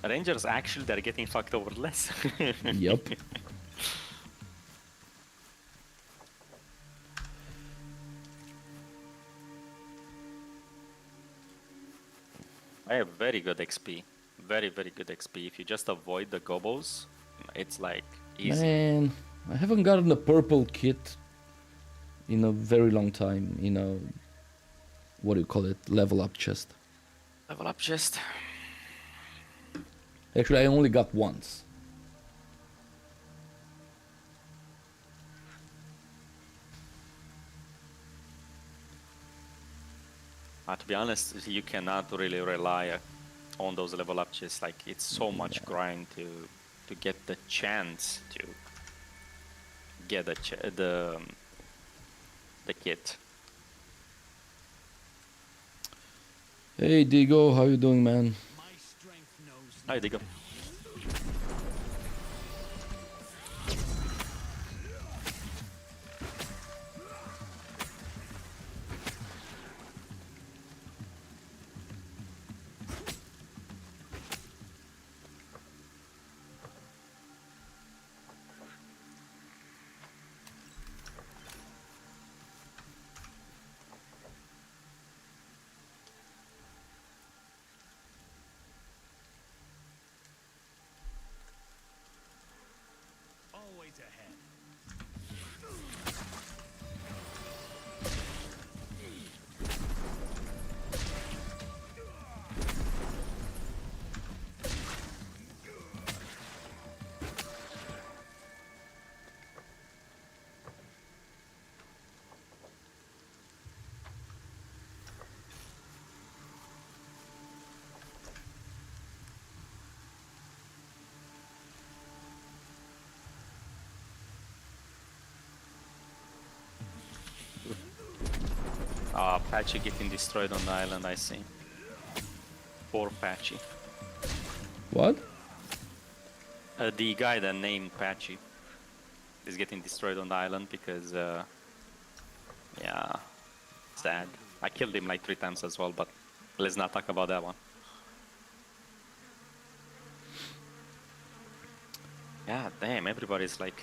Rangers actually they're getting fucked over less. Yep. I have very good XP. Very, very good XP. If you just avoid the gobos, it's like easy. Man, I haven't gotten a purple kit in a very long time. In a, what do you call it, level up chest. Level up chest. Actually, I only got once. To be honest, you cannot really rely on those level up chests. Like it's so much grind to get the chance to get the kit. Hey Digo, how you doing, man? My strength knows Hi, Digga. always ahead. Patchy getting destroyed on the island, I see. Poor Patchy. What? The guy that named Patchy is getting destroyed on the island because, yeah, sad. I killed him like 3 times as well, but Let's not talk about that one. Yeah, damn, everybody's like...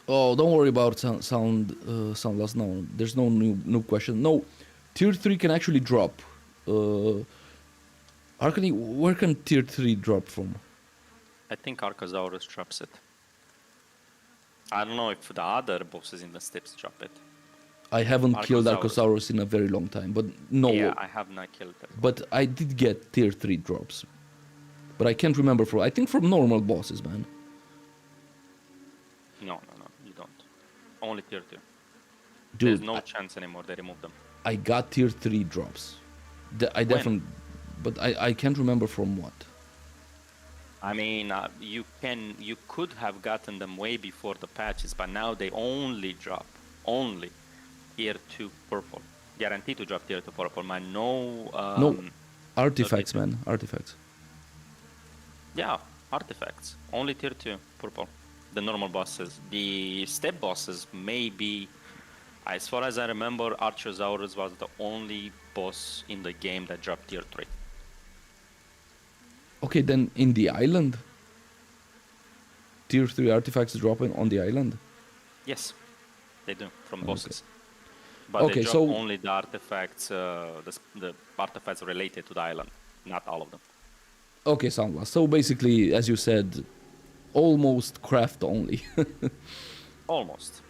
Oh, don't worry about sound loss. No, there's no new question. No, tier 3 can actually drop. Arcany, where can tier 3 drop from? I think Archosaurus drops it. I don't know if the other bosses in the steps drop it. I haven't killed Archosaurus. Archosaurus in a very long time, but no. Yeah, I have not killed it. But I did get tier 3 drops. But I can't remember I think from normal bosses, man. No, you don't. Only tier 2. Dude, There's no chance anymore they remove them. I got tier 3 drops. I definitely... But I can't remember from what. I mean, you could have gotten them way before the patches, but now they only drop tier 2 purple. Guaranteed to drop tier 2 purple, man. No, artifacts, man. Artifacts. Yeah, artifacts. Only tier 2 purple. The normal bosses. The step bosses, maybe... As far as I remember, Archosaurus was the only boss in the game that dropped tier 3. Okay, then in the island? Tier 3 artifacts dropping on the island? Yes, they do, from bosses. But they drop only the artifacts, the artifacts related to the island, not all of them. Okay, Soundblast. So basically, as you said, almost craft only. Almost.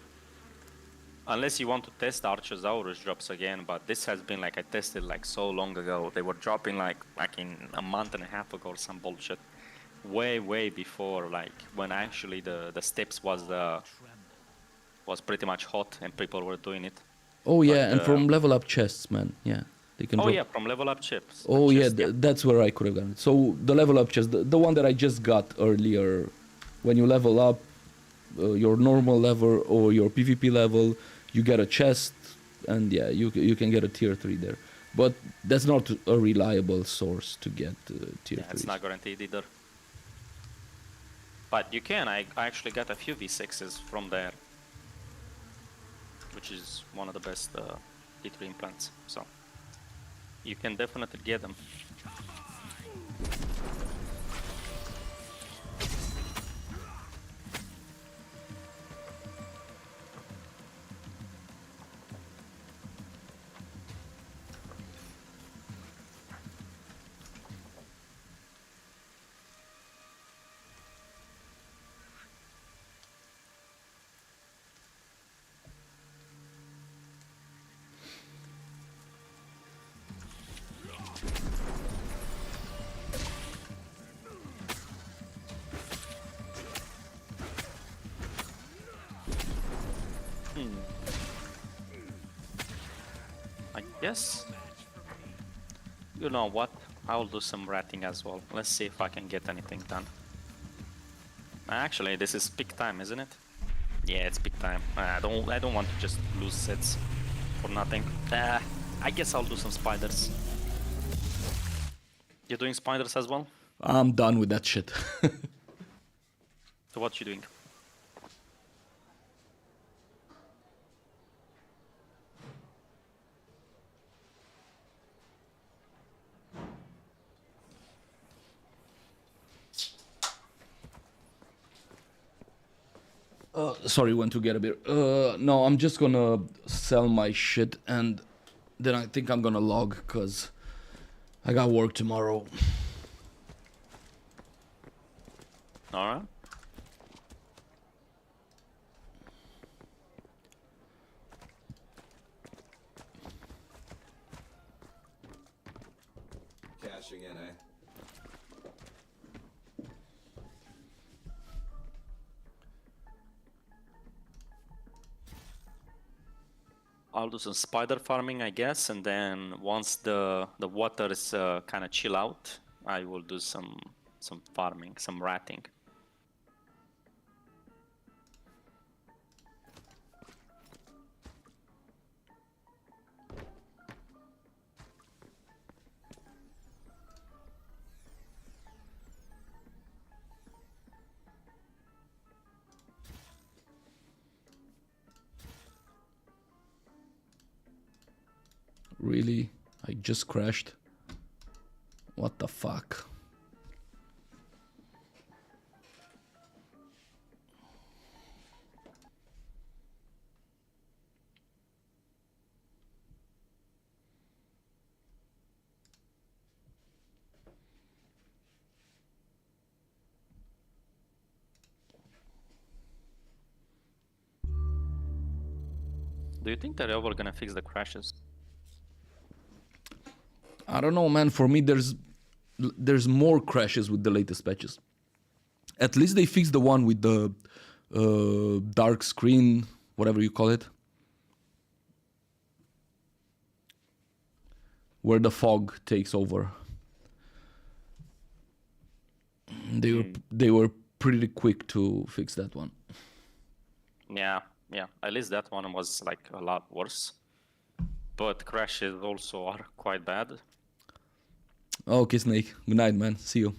Unless you want to test Archosaurus drops again, but this has been like I tested like so long ago. They were dropping like in a month and a half ago or some bullshit. Way before, like when actually the steps was pretty much hot and people were doing it. Oh yeah, and from level up chests, man. Yeah, they can. Oh drop. yeah, from level up chips. Oh yeah, that's where I could have gotten it. So the level up chest, the one that I just got earlier, when you level up your normal level or your PvP level, you get a chest, and yeah, you can get a tier 3 there. But that's not a reliable source to get tier 3. Yeah, it's not guaranteed either. But you can. I actually got a few V6s from there, which is one of the best T3 implants. So you can definitely get them. I guess, you know what, I'll do some ratting as well. Let's see if I can get anything done. Actually, this is peak time, isn't it? Yeah, it's peak time. I don't want to just lose sets for nothing. I guess I'll do some spiders. You're doing spiders as well? I'm done with that shit. So what you doing? Sorry, went to get a beer. No, I'm just gonna sell my shit and then I think I'm gonna log because I got work tomorrow. Alright. Cashing in, eh? I'll do some spider farming, I guess, and then once the water is kind of chill out, I will do some farming, some ratting. Really? I just crashed. What the fuck? Do you think they're ever gonna fix the crashes? I don't know, man. For me, there's more crashes with the latest patches. At least they fixed the one with the dark screen, whatever you call it, where the fog takes over. They were pretty quick to fix that one. Yeah, yeah. At least that one was like a lot worse. But crashes also are quite bad. Okay, Snake. Good night, man. See you.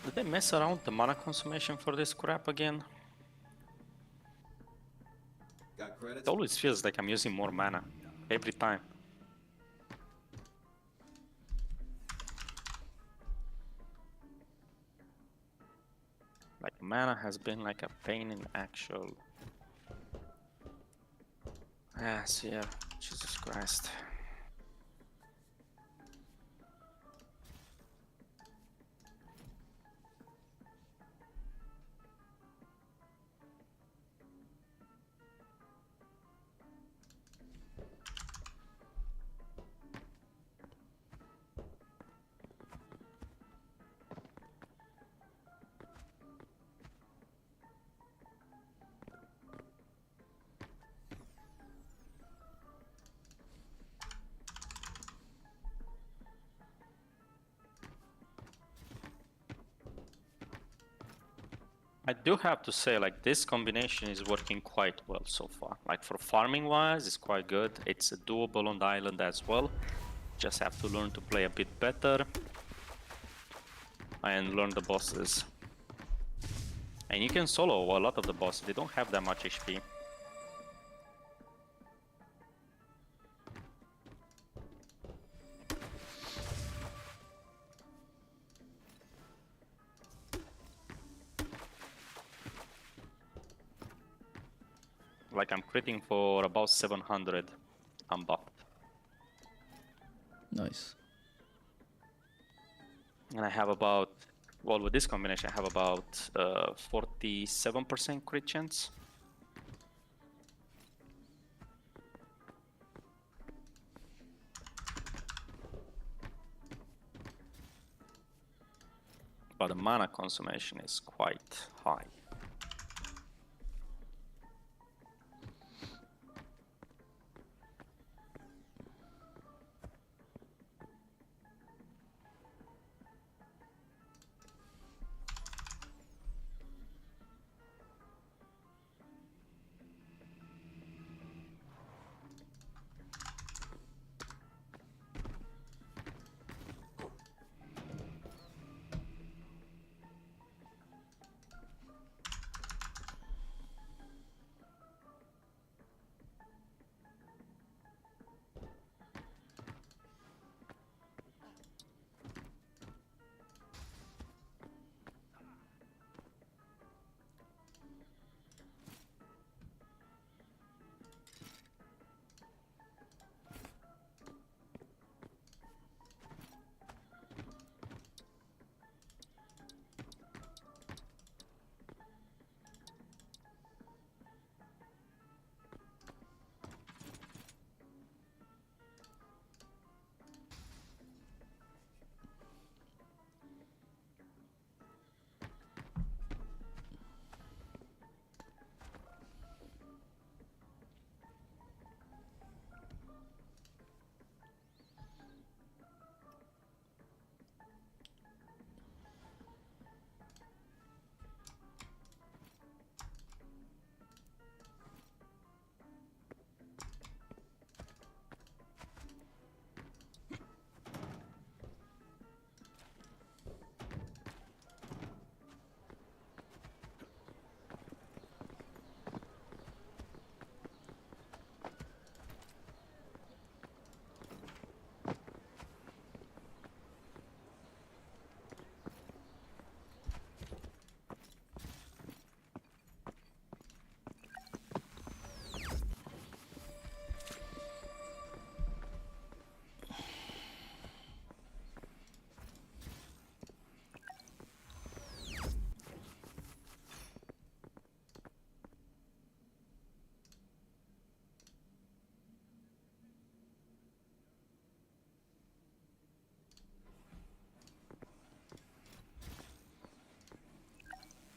Did they mess around the mana consummation for this crap again? Got credits? It always feels like I'm using more mana every time. Like mana has been like a pain in actual. Yes, yeah. Jesus Christ. I do have to say, like, this combination is working quite well so far. Like, for farming wise, it's quite good. It's doable on the island as well. Just have to learn to play a bit better and learn the bosses. And you can solo a lot of the bosses, they don't have that much HP. Like, I'm critting for about 700 unbuffed. Nice. And I have about, well, with this combination, I have about 47% crit chance. But the mana consummation is quite high.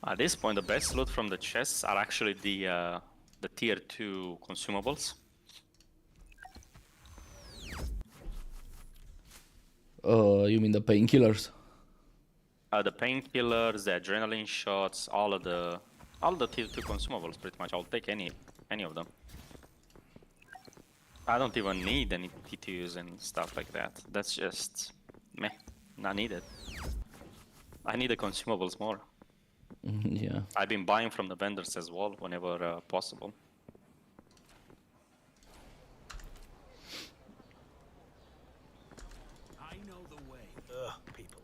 At this point, the best loot from the chests are actually the tier 2 consumables. You mean the painkillers? The painkillers, the adrenaline shots, all the tier 2 consumables pretty much. I'll take any of them. I don't even need any T2s and stuff like that. That's just meh, not needed. I need the consumables more. Yeah. I've been buying from the vendors as well whenever possible. I know the way. Ugh, people.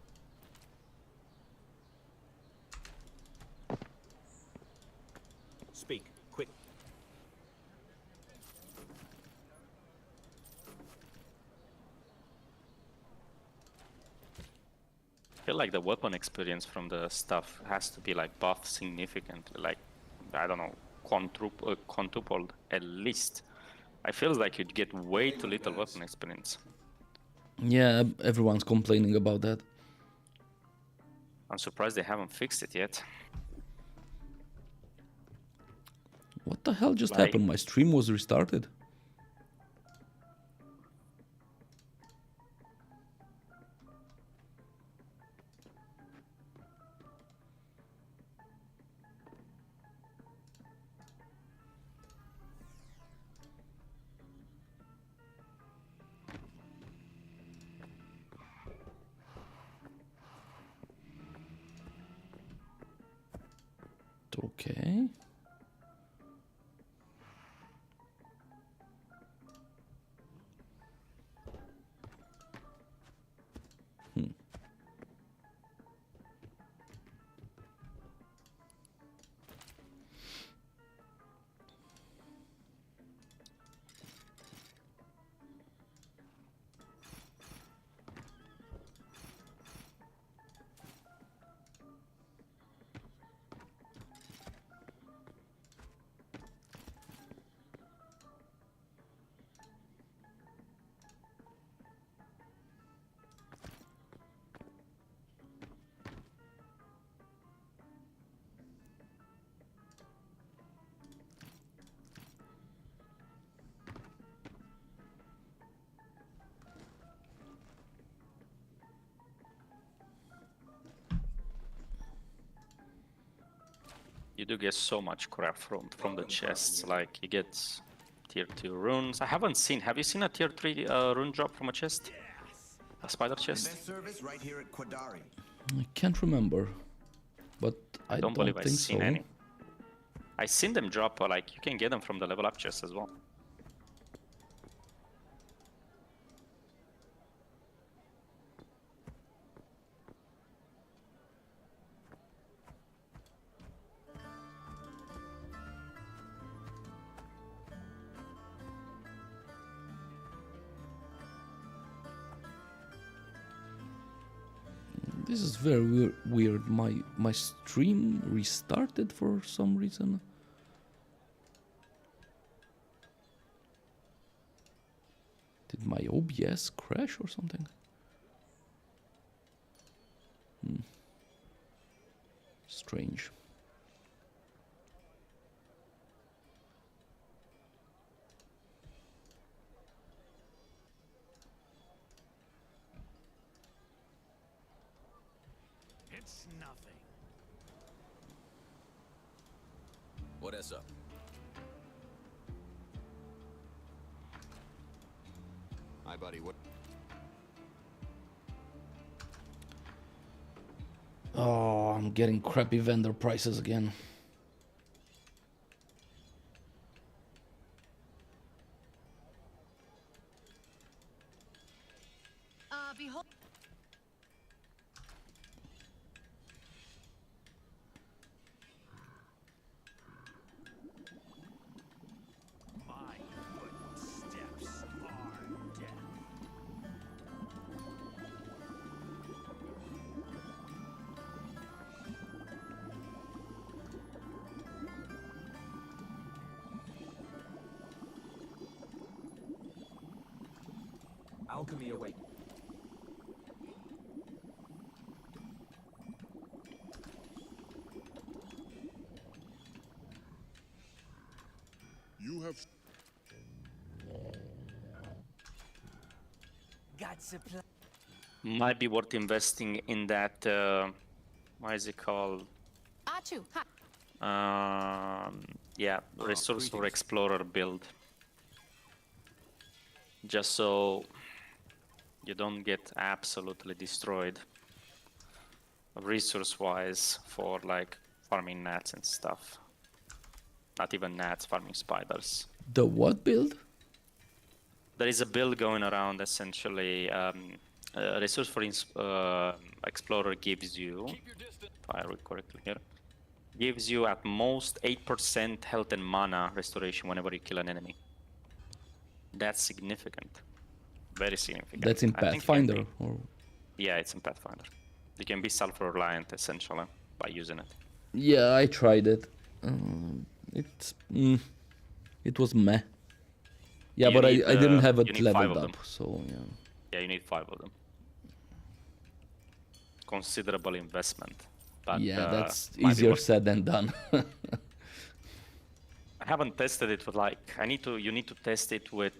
Speak, quick. I feel like the weapon experience from the stuff has to be like buffed significantly, like, I don't know, quintupled at least. I feel like you'd get way too little weapon experience. Yeah, everyone's complaining about that. I'm surprised they haven't fixed it yet. What the hell just Like- happened? My stream was restarted. Okay. You do get so much crap from the chests, like you get tier 2 runes. I haven't seen, have you seen a tier 3 rune drop from a chest? A spider The chest? best service right here at Quadari. I can't remember, but I don't believe I've think seen so. any. I seen them drop, like you can get them from the level up chest as well. This is very weird. My stream restarted for some reason. Did my OBS crash or something? Strange. It's nothing. What is up? Hi, buddy. What? Oh, I'm getting crappy vendor prices again. Behold. My footsteps are death. Alchemy awake. Got supply. Might be worth investing in that. What is it called? Achu, hi. Yeah, resource for greetings. explorer build. Just so you don't get absolutely destroyed resource-wise for like farming gnats and stuff. Not even gnats, farming spiders. The what build? There is a build going around essentially. Resource for explorer gives you, if I read correctly here, gives you at most 8% health and mana restoration whenever you kill an enemy. That's significant. Very significant. That's in I think it can Pathfinder, be- or Yeah, it's in Pathfinder. You can be self-reliant essentially by using it. yeah, I tried it. It was meh. Yeah, You but need, I didn't have you it need 5 leveled of up, them. so yeah. Yeah, you need 5 of them. Considerable investment. But, Yeah, that's might be easier worth- said than done. I haven't tested it with like you need to test it with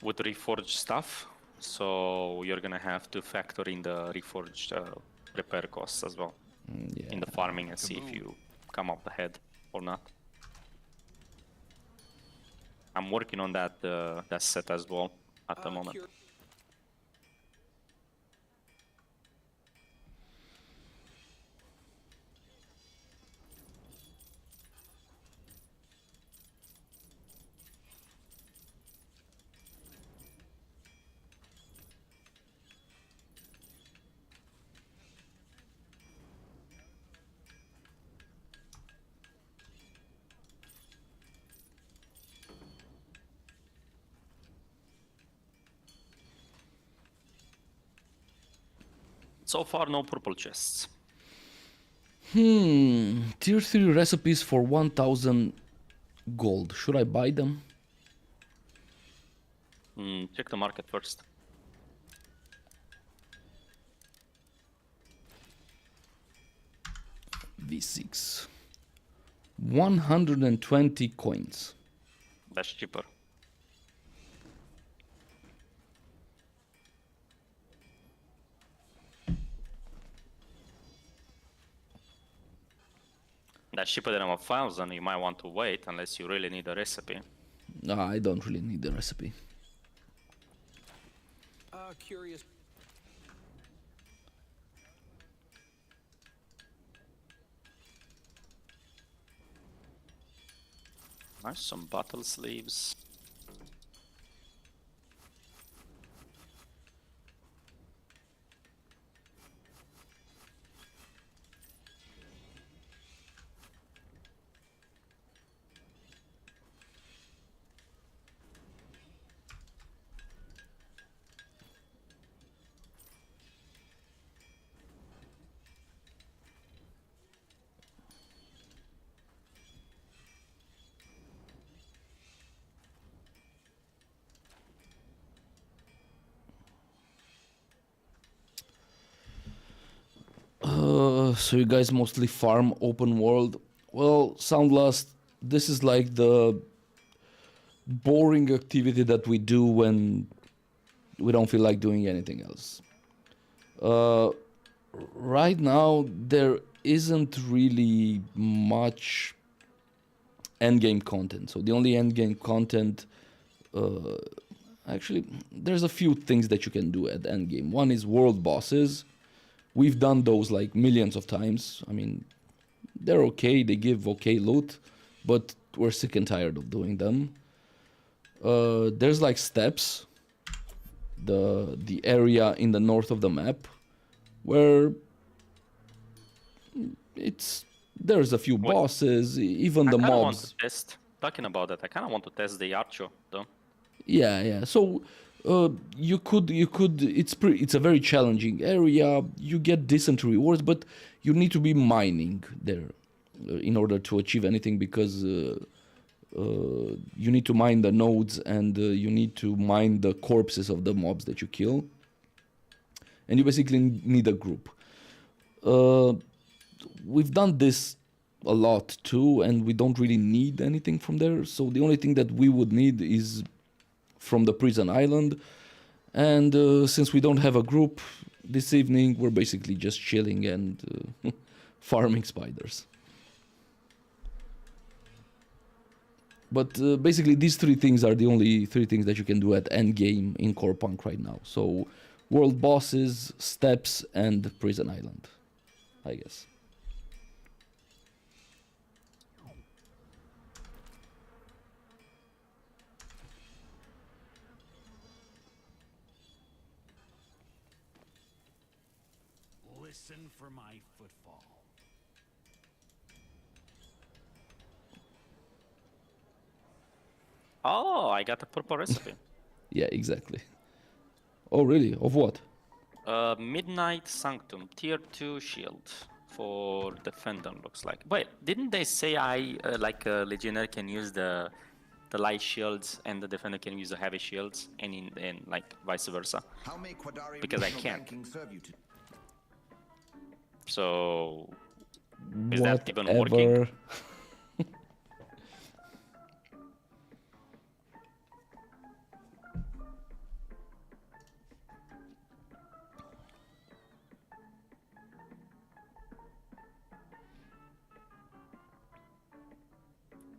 reforged stuff. So you're gonna have to factor in the reforged repair costs as well Yeah. in the farming and see if you come up ahead or not. I'm working on that that set as well at the moment. So far, no purple chests. Tier 3 recipes for 1000 gold. Should I buy them? Check the market first. V6. 120 coins. That's cheaper. That's cheaper than 1,000. You might want to wait unless you really need a recipe. No, I don't really need the recipe. Curious. Nice, some battle sleeves. So you guys mostly farm open world. Well, Soundlust, this is like the boring activity that we do when we don't feel like doing anything else. Right now, there isn't really much endgame content. So the only endgame content, actually, there's a few things that you can do at endgame. One is world bosses. We've done those like millions of times. I mean, they're okay, they give okay loot, but we're sick and tired of doing them. There's like steps, the area in the north of the map, where there's a few Wait. bosses, even I the kind of want mobs. to test. Talking about that, I kind of want to test the Archo though. Yeah. So you could. It's a very challenging area. You get decent rewards, but you need to be mining there in order to achieve anything because you need to mine the nodes and you need to mine the corpses of the mobs that you kill, and you basically need a group. We've done this a lot too, and we don't really need anything from there. So the only thing that we would need is from the prison island. And since we don't have a group this evening, we're basically just chilling and farming spiders. But basically these three things are the only three things that you can do at endgame in Corepunk right now. So world bosses, steps, and prison island, I guess. Listen for my footfall. Oh, I got a purple recipe. Yeah, exactly. Oh, really? Of what? Midnight Sanctum, tier 2 shield for defender, looks like. Wait, didn't they say like a legionnaire can use the light shields and the defender can use the heavy shields, and like vice versa? How may Quadari Because I regional can't. banking serve you to? So is that even working? Whatever.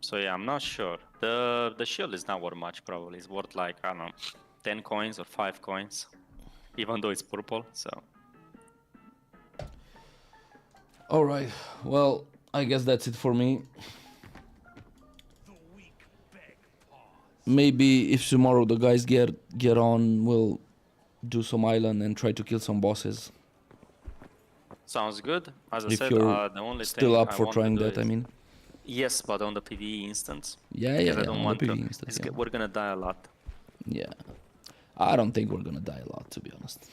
So yeah, I'm not sure. The shield is not worth much, probably. It's worth like, I don't know, 10 coins or 5 coins. Even though it's purple, so. Alright, well, I guess that's it for me. The weak beg pause. Maybe if tomorrow the guys get on, we'll do some island and try to kill some bosses. Sounds good. As I If said, you're the only still thing up I for want to trying do that, I is- mean. Yes, but on the PvE instance. Yeah, Because I on don't the want to. PvE instance, yeah. We're gonna die a lot. Yeah. I don't think we're gonna die a lot, to be honest.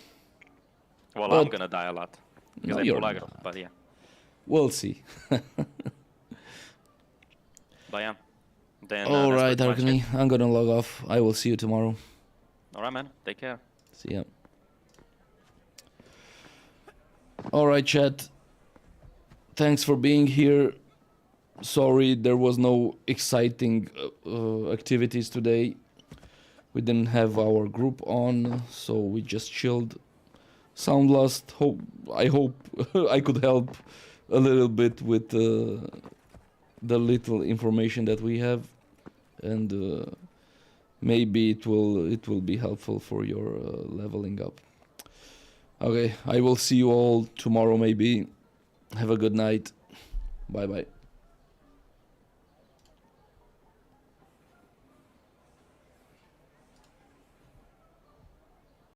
Well, But- I'm gonna die a lot. Because No, I'm you're full aggro, not. but yeah. We'll see. But yeah. Then, Alright, that's pretty much Arkney, I'm gonna log off. I will see you tomorrow. it. Alright, man. Take care. See ya. Alright, chat. Thanks for being here. Sorry there was no exciting activities today. We didn't have our group on, so we just chilled. Soundlust, I hope I could help a little bit with the little information that we have, and maybe it will be helpful for your leveling up. Okay, I will see you all tomorrow maybe. Have a good night. Bye bye.